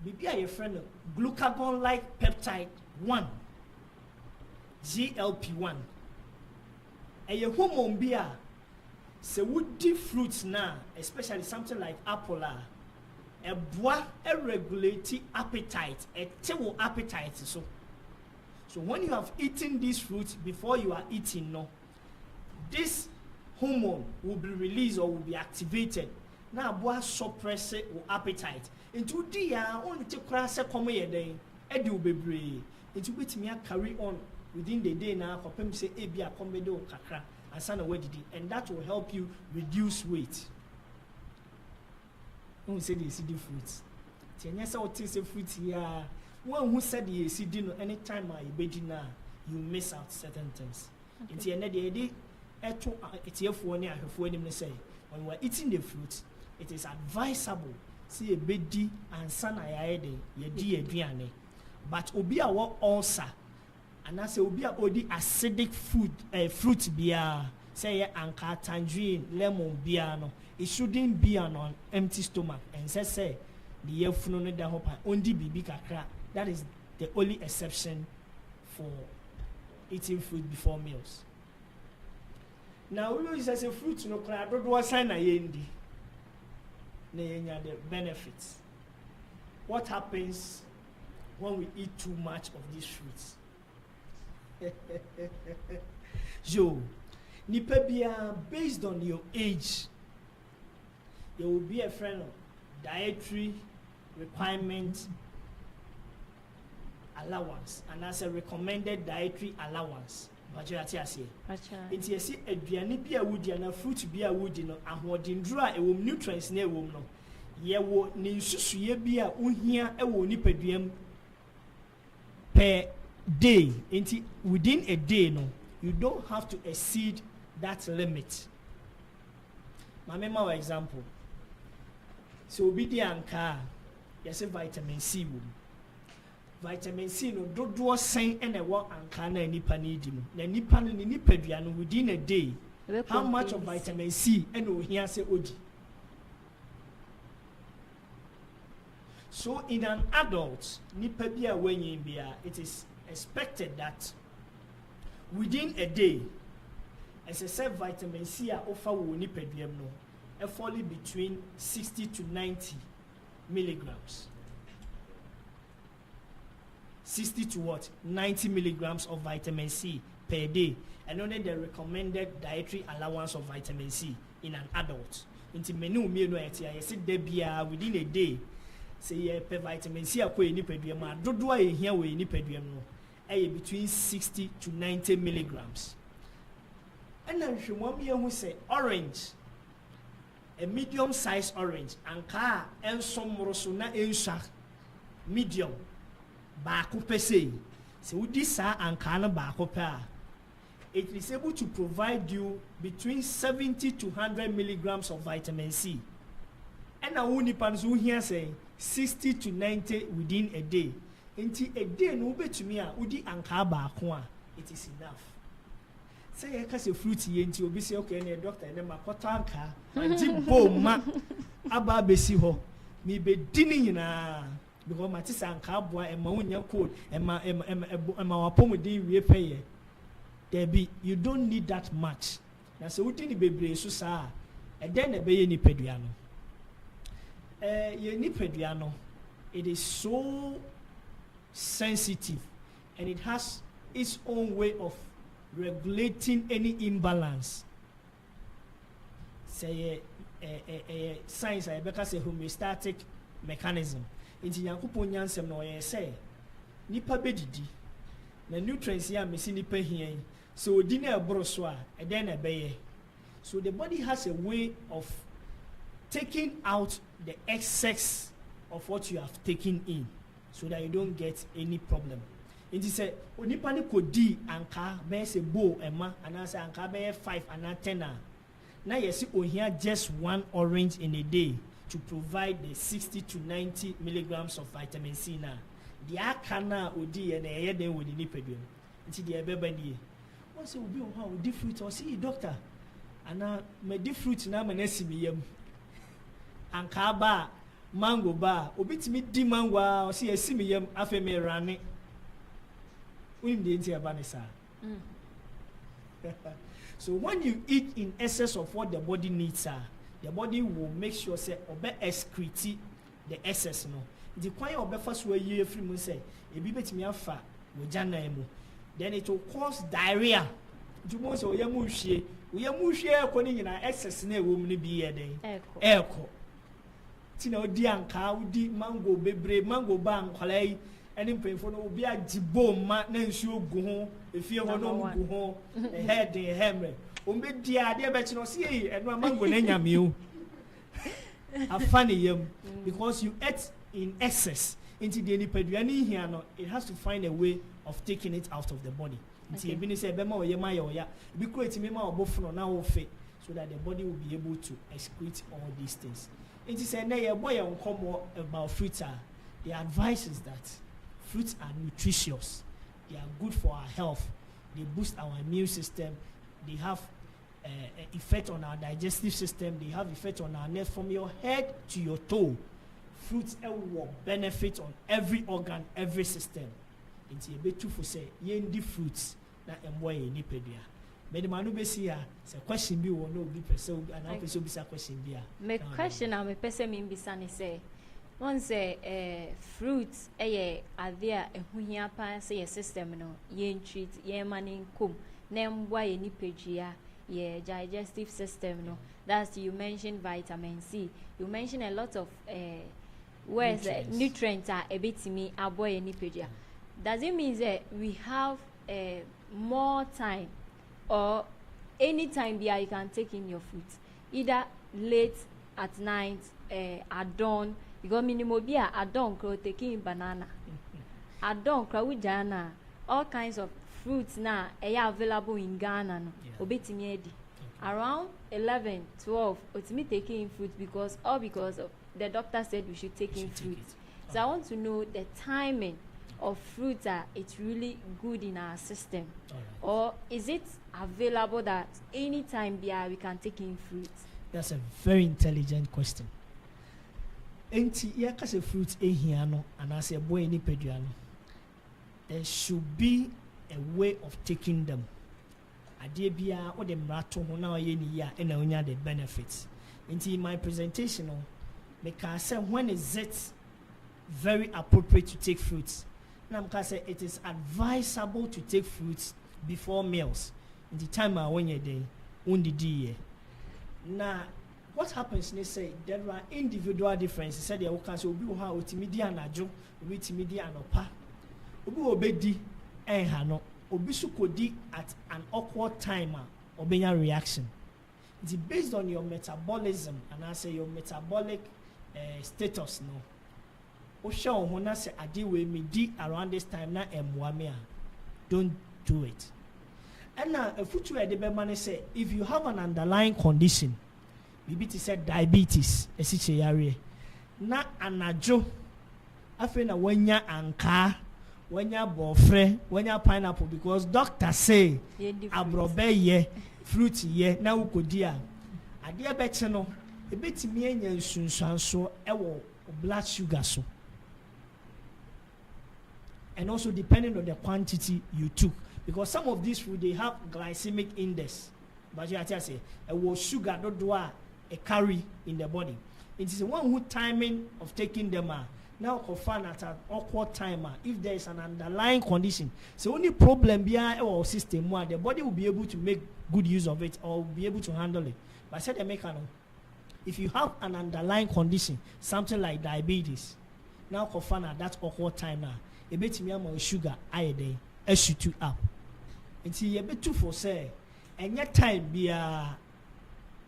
bibi a your friend glucagon like peptide 1 GLP-1 a hormone bia se woody fruits na, especially something like apple a boa a regulate appetite, a table appetite. So when you have eaten these fruits before you are eating, no, this hormone will be released or will be activated. Now boa suppress or appetite. Into the only to cross a come ye day, edu bebre. Into which me carry on within the day now, for say ebia comedo kakra and sana wedidi, and that will help you reduce weight. Who said they see the fruits? Tianyasa what is a fruit here? One who said you see dinner anytime I bedina, you miss out certain things. It's the end of the day, it's here for near for them say when we're eating the fruits, it is advisable. See a bedi and sana yaede, ye di eduane. But obi a what ulcer, and I say obi a odi acidic food, fruit beer, say anka tangerine, lemon beer no. It shouldn't be on empty stomach and say the yefuno da hopa only bibi kakra. That is the only exception for eating food before meals. Now we use as a fruit no kra do do sign na yendi. Na yenya the benefits. What happens when we eat too much of these fruits? Yo, nipa bia based on your age, there will be a friend of dietary requirement allowance, and as a recommended dietary allowance. But you are here. It's a see a dianibi woody and a fruit be a woody no, and what in dry a womb nutrients near womb no. Ye wo ninsusu ye be a unhia a wonipedium per day. Within a day, no, you don't have to exceed that limit. My memo example. So be the anchor, yes, a vitamin C woom. Vitamin C no do saying and a walk anchor na nipa need him. The nipa ni nipediano within a day. How much of vitamin C and oh here say oji. So in an adult, nipedia when you be it is expected that within a day, as I said, vitamin C offer will nipedium no. Fully between 60 to 90 milligrams. 60 to what? 90 milligrams of vitamin C per day. And only the recommended dietary allowance of vitamin C in an adult. Into menu meal I said there within a day. Say per vitamin C akwe ni pedium dodo a here we ni pedium no. Between 60 to 90 milligrams. And then she want me who say orange. A medium sized orange and car and some rosuna insha medium baako pese so this and kana baako pa it is able to provide you between 70 to 100 milligrams of vitamin C and na woni pan so here say 60 to 90 within a day until a day no betumi a udi anka baako a it is enough. Say I can fruit ye nti obi say okay na doctor na makota anka anti boma aba besi ho mi be dini nyina because matisa anka aboa e ma wonya cold e ma wapom din wie peye there be you don't need that much na say wudi ni bebre so sa e den na be ye ni pedua no ye ni pedua no it is so sensitive and it has its own way of regulating any imbalance. Say a science I better say homeostatic mechanism. Into Yankupon Yansem no say nipa bedidi na nutrients ya missing nipa here. So dinner broswa and then a bay. So the body has a way of taking out the excess of what you have taken in so that you don't get any problem. It is a onipani kodi anka be se bowl ema anasa anka be 5 and 10. Now you see here just one orange in a day to provide the 60 to 90 milligrams of vitamin C now. The akana odi and a then with the nipedium. Until the everybody. Once will be on how we fruit or see doctor. And now my fruit now my SCBM. Anka ba mango ba obit me di mango or see a simiyam afe me rane. So when you eat in excess of what the body needs, the body will make sure say obe excrete the excess no. The kwanya obe first way you free mo say e bi betimi afa wo jana emu. Then it will cause diarrhea. You mo say oyamu hwie ko ni nyina excess na ewo mu ni bi ye den. Eko. Ti na odi anka odi mango bebre mango ba ankwalai any painful no be a jibo ma na nsuo gu ho efie ho no gu ho head in hemre ombe dia de be chi no see e no mango na nyame o afani yam because you ate in excess into the nipaduani here no it has to find a way of taking it out of the body nti e bi ni say be ma oye ma ya bi create me ma obofuno na wo fe so that the body will be able to excrete all these things nti say na ye boy enkomo about fruits the advice is that fruits are nutritious. They are good for our health. They boost our immune system. They have effect on our digestive system. They have effect on our nerves from your head to your toe. Fruits will benefit on every organ, every system. It's a bit too for say, yendi fruits na emboy ni pedia. But the manu be see say question be will no be person and I person be question be. My question am a person me be say. Once fruits adhere ehuhia pa say your system no ye treat ye manin kum nem why any pejia ye digestive system no. That's you mentioned vitamin C. You mentioned a lot of where's nutrients are a bit to me aboy any pejia. Does it mean that we have more time or any time you can take in your food either late at night at dawn? Because minimobia at dawn crow taking banana. At dawn crow with Ghana. All kinds of fruits now are available in Ghana. No. Around 11, 12, it's me taking fruit because of the doctor said we should take in fruit. So I want to know the timing of fruits it's really good in our system. Or is it available that anytime we can take in fruits? That's a very intelligent question. Enti yakase fruits ehia no anase boy ni pedua no there should be a way of taking them ade bia o de mrato ho na oye ni ya na onya the benefits. Enti in my presentation no me can say when is it very appropriate to take fruits, na me can say it is advisable to take fruits before meals in the time when you dey undidi ye na. What happens, they say, there are individual differences. Said, you can say, Obi Oha, Otimidi anajo, Obi Timidi anopa, Obi Obedi, Hano, Obi Sukodi at an awkward time, Obenya reaction. It's based on your metabolism, and I say your metabolic status, no. Osha Ohona say, Adiwe Midi around this time, na Mwamea. Don't do it. And now, a future Edebemane say, if you have an underlying condition, maybe it said diabetes, esiche na anajo afe na wanya anka wanya bofre wanya pineapple because doctor say abrobe ye fruit ye na ukodi a ade beche no ebetimi anya nsunsuanso ewo blood sugar so, and also depending on the quantity you took, because some of these food they have glycemic index, but you have to say sugar don't do a carry in the body. It is one who timing of taking them now confirm at an awkward time if there is an underlying condition. So only problem behind our system the body will be able to make good use of it or will be able to handle it. But I said the mechanism. If you have an underlying condition, something like diabetes, now confirm at that awkward time a bit of sugar iodine shoot you up. Until you be too for say and yet time be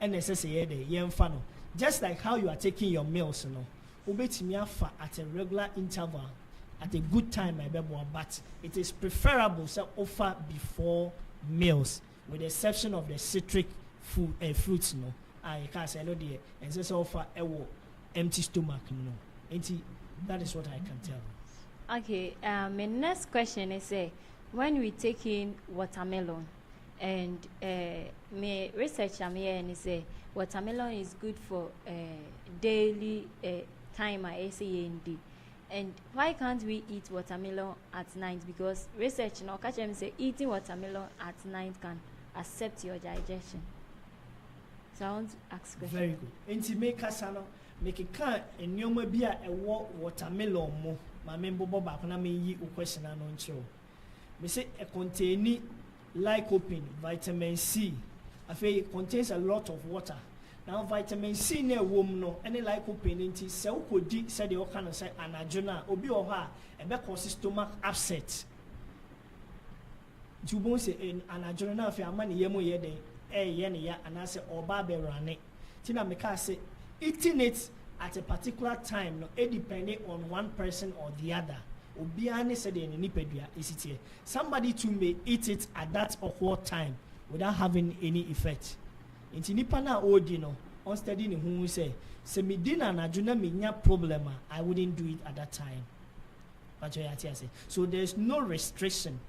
NSSA the young funnel. just like how you are taking your meals, obetumi afa at a regular interval, at a good time, but it is preferable to offer before meals, with the exception of the citric fruits, I can't say no dear, and just offer a empty stomach, that is what I can tell. Okay, my next question is when we take in watermelon, and my research I'm here and say watermelon is good for daily time at SAND. And why can't we eat watermelon at night? Because research now catch them say eating watermelon at night can accept your digestion. So I want to ask question. Very good. Enti make kasano make it can enyoma bia e watermelon mo. Ma membo boba na me yi o question na no ncho. Me say e contain lycopene, vitamin C. Afei it contains a lot of water. Now vitamin C ne wom no any lycopene nti se ukodi said the oka no say anadwona obi o ha e be cause stomach upset. You won't say anadwona na afei amane yemo ye den ye ne ya anase oba be rane. Tina meka say eating it at a particular time no depending on one person or the other. Obi ane said the nipedua is it here. Somebody too may eat it at that awkward time without having any effect. Inti nipa na odi no on study ne hu say se me di na adwuna me nya problem I wouldn't do it at that time. But you say so there's no restriction,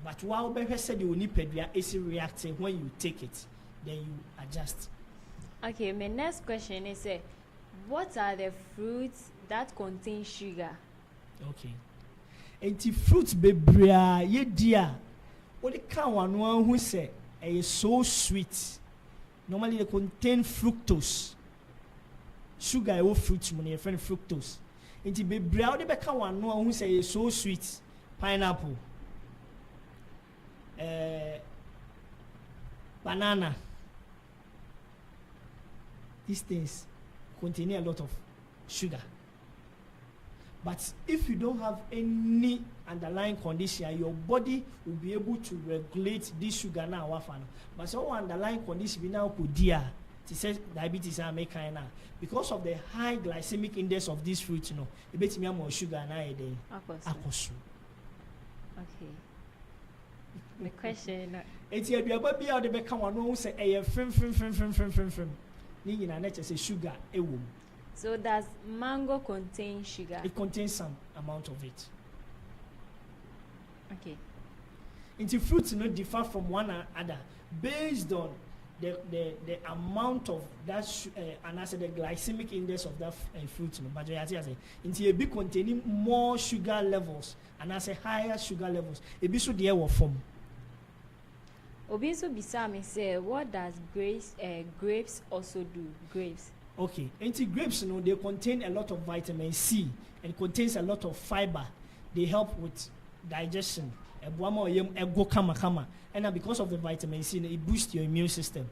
but while be said you nipadua is reacting when you take it, then you adjust. Okay, my next question is what are the fruits that contain sugar? Okay, enti fruits bebrea ye dia what the kan one who say is so sweet. Normally they contain fructose. Sugar or fruits money a friend fructose. Enti bebrea de beka one who say is so sweet. Pineapple, banana. These things contain a lot of sugar. But if you don't have any underlying condition, your body will be able to regulate this sugar now. But so underlying condition we now could dear to say diabetes and make kind because of the high glycemic index of this fruit, it makes me more sugar now a day. Okay. The question. It's your baby out the back one who say a film. Say sugar a womb. So does mango contain sugar? It contains some amount of it. Okay. Into fruits differ from one another based on the amount of that and I said the glycemic index of that fruit. But I say into a bit containing more sugar levels and I say higher sugar levels. It be so the air form. Obiso Bisami say what does grapes also do? Grapes. Okay, grapes, they contain a lot of vitamin C and contains a lot of fiber. They help with digestion. And because of the vitamin C, it boosts your immune system.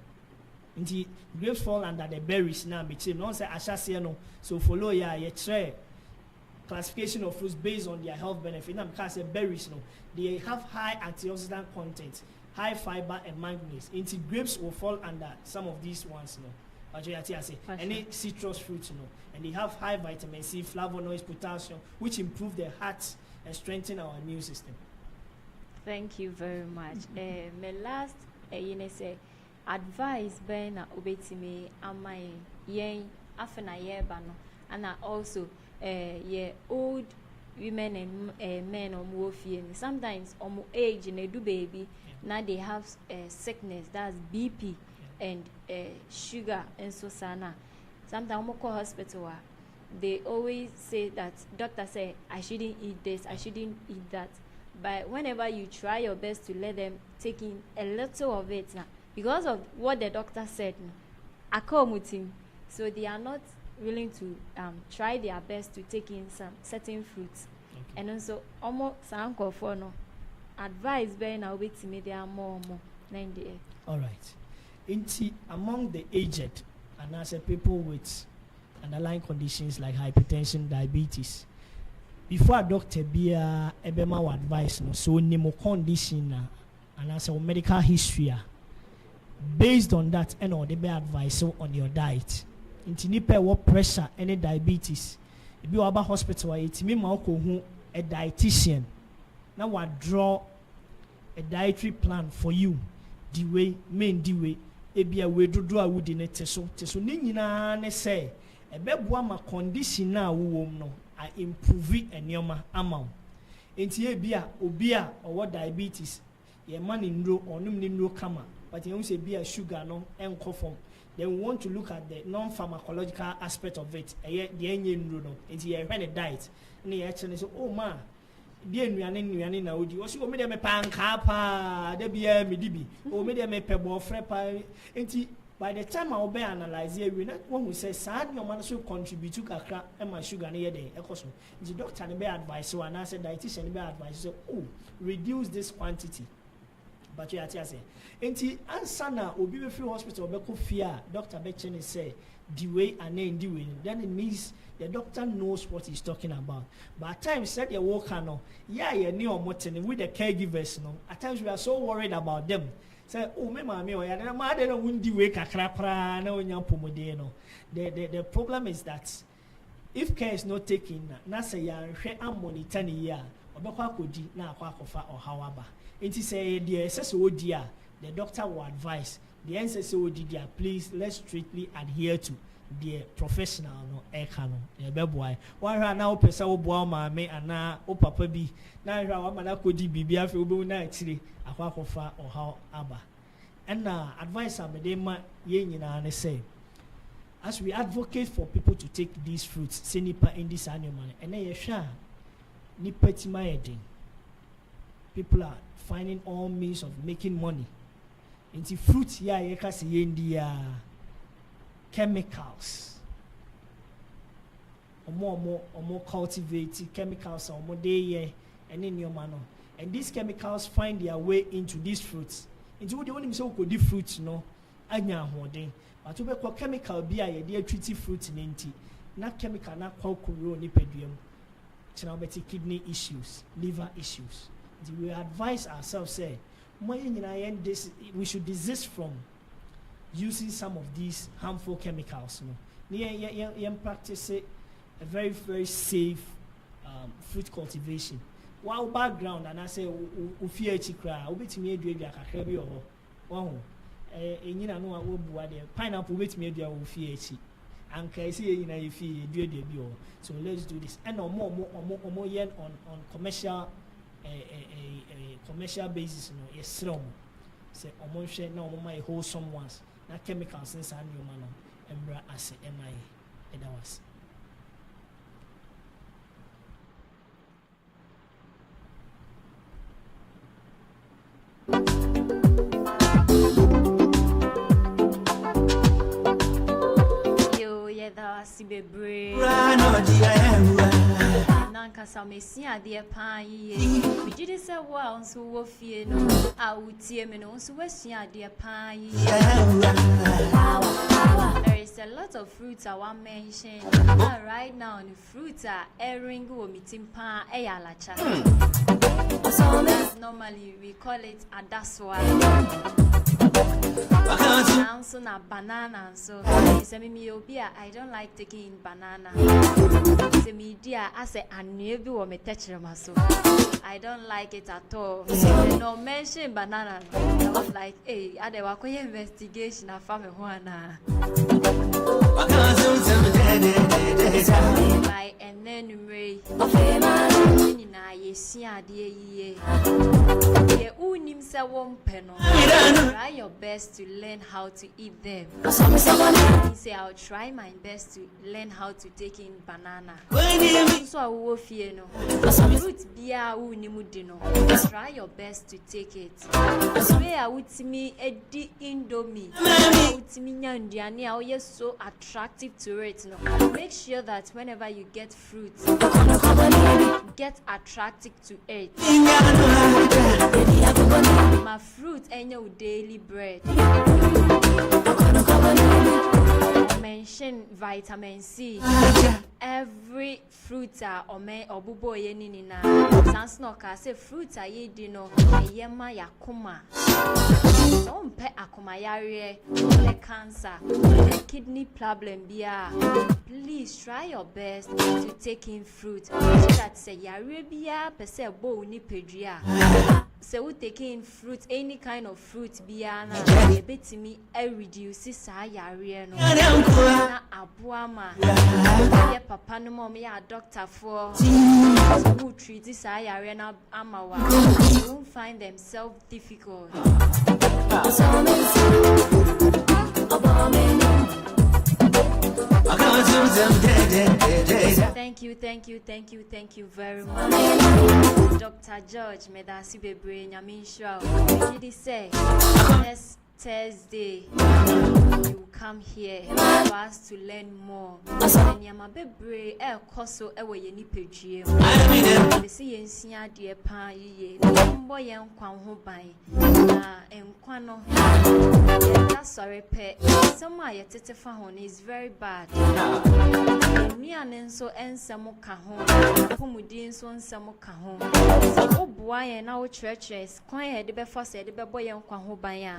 Grapes fall under the berries now. So follow your classification of fruits based on their health benefit. Now because berries, they have high antioxidant content, high fiber and manganese. Grapes will fall under some of these ones. Any citrus fruits, and they have high vitamin C, flavonoids, potassium, which improve the heart and strengthen our immune system. Thank you very much. My last, say, advice ben na obetime amai yen afena yebano, and also old women and men or sometimes age and they do baby now they have sickness, that's BP and sugar and so sana. Sometimes we call hospital, they always say that doctor say I shouldn't eat this, I shouldn't eat that. But whenever you try your best to let them take in a little of it now, because of what the doctor said, I come with him, so they are not willing to try their best to take in some certain fruits. Okay. And also almost some for no advice being now with me there are more 90. All right. Among the aged and as people with underlying conditions like hypertension, diabetes, before a doctor be a ebema advice no so nimo condition and as a medical history based on that and or they be advice on your diet Inti nipa what pressure any diabetes. If you about hospital, it's me who a dietitian. Now what draw a dietary plan for you. The way ebi a we do a would in it so nina ne say a bebwa ma condition na wom no I improve it and yoma amount. Inti obia or what diabetes ye man in row or no kama, but you say be a sugar no and form. Then we want to look at the non-pharmacological aspect of it. The engine no, it's a diet. And they actually say, oh ma, dear Nyan na odi. O si o me de me pankapa, de bia me dibi. O me de me pebo frepa. Enti by the time I be analyze here, we not one who says sad your man so contribute to kakra and my sugar near the ekoso. The doctor be advice so and I said dietitian be advice so reduce this quantity. But you are say, enti answer na obi be free hospital be ko fear doctor be chen say the way and the way then it means the doctor knows what he's talking about. But at times said the worker no you ni omotene with the caregivers no at times we are so worried about them. Say me mama o ya na ma de no wundi we kakra pra na onya pomode no. The problem is that if care is not taken na say ya hwe am monitor ni ya obekwa akodi na akwa akofa or hawaba. It is a the SSOD, the doctor will advise the SSOD, please let's strictly adhere to the professional no ekano the beboy. One now pesa obo mame ana o papa bi na hwa wa mana kodi bibia fe obo na akire akwa kofa or how aba. And advice am dey ma ye nyina ne say as we advocate for people to take these fruits, say nipa in this animal and ye hwa nipa tima yedin. People are finding all means of making money. Into fruits, you can see in the chemicals. Or more cultivated chemicals, or more day, and in your manner. And these chemicals find their way into these fruits. Into the only so could the fruits, no, anya holding. But to be chemical be a dear treaty fruits in anti. Not chemical, not cocoa, nipedium. Kidney issues, liver issues. We advise ourselves, say, we should desist from using some of these harmful chemicals. Practice a very, very safe fruit cultivation. While background, and I say, pineapple with me, and so let's do this. And more on commercial. A commercial basis, no, yes, strong. Say, share no my wholesome ones, not chemicals inside your man, and as a MI, and that was. Nanka samesi ade pa yi we did say wa nso wo fie no a wutie me no nso wasua ade pa yi. There is a lot of fruits I want mention right now. The fruits are airing wo mitim pa eyalacha. Normally we call it adaswa. Also na banana, so I don't like taking banana. The media as a never or me touch them so I don't like it at all. No mention banana. I was like, hey, I was going investigation of family one. By and then Ray, try your best to learn how to eat them. Say I'll try my best to learn how to take in banana. So I will fear no. Fruit beer no. Try your best to take it. Where I would me a di indomie. Would me nyandiani are you so attractive to it no. Make sure that whenever you get fruit, get attracted to it. My fruit and your daily bread. Mention vitamin C. Every fruit or bubo yenina. Sans no ka say fruit are ye dino yema yakuma. Don't pet akuma yare the cancer, the kidney problem bia. Please try your best to take in fruit so that say yare bia per se bo ni pedria. So we taking fruit, any kind of fruit bia na a bit me reduce sa yare no. Na abuama ya papa no mom ya doctor for who treat this yare na amawa. They won't find themselves difficult. Thank you very much, Dr. George Medasi Bebre Nyaminsha. He say next Thursday you will come here for us to learn more. Nyama Bebre koso ewe ye nipedue. Be see yensia de pa ye. Mbo ye nkwa ho ban. Na nkwa no that sorry pe. Some a yetete fa ho is very bad. Me anenso ensemo ka ho. Pomudi nso ensemo ka ho. So oboa ye na wo churches kwan ye de be fa se de be boye nkwa ho ban a.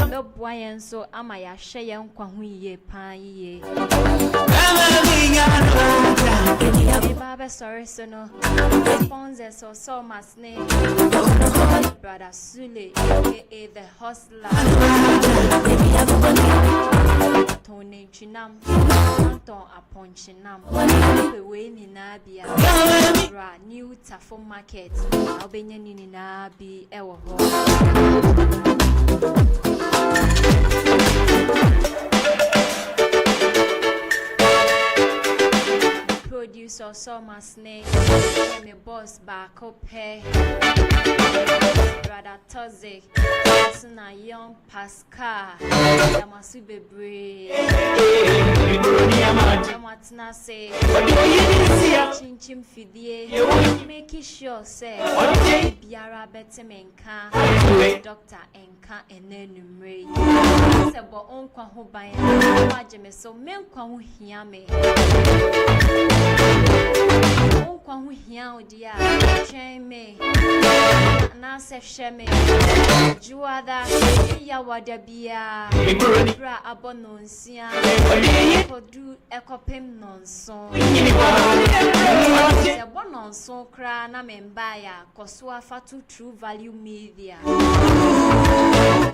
Be boa ye nso ama ya hye ye nkwa ho ye pa ye. Baba sorry so no sponsors or so must name Brother Sule aka the hustler Tony Chinam Anton upon Chinam we ni na bia new Tafo market Albania ni na bi ewo ho producer Summer Snake, my boss back up here, Brother Tozik, Suna Young Pascal, Yamasu Bebre, Yamatina say, Chin Chim Fidie, make sure say, Biara Betemenka, Dr. Enka and Nenumre. It's about Uncle Hobay, Majame, so men come here me. Kwa hu hia odia twen me na se hye me juada ya wada bia bra abononsia kodu ekopem nonson se bononson kra na memba ya koso afatu true value media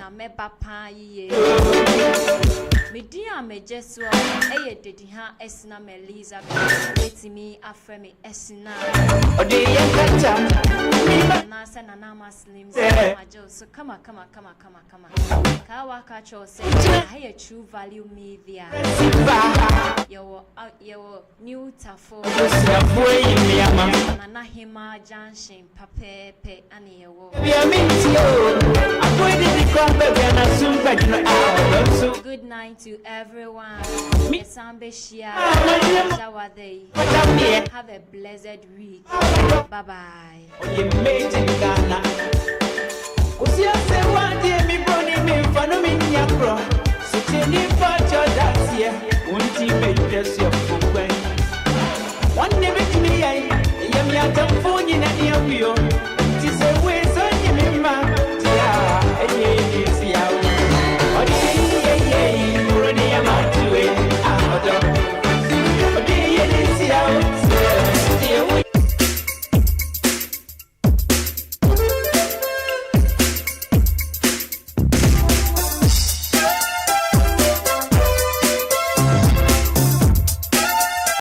na meba pa ye media mejeso eye dedi ha esina meliza betimi afemi esina na se na na muslim majo so kama kawa kacho say higher true value media your new Tafo na hima junction papepe ani yewo good night to everyone. Have a blessed week. Bye bye.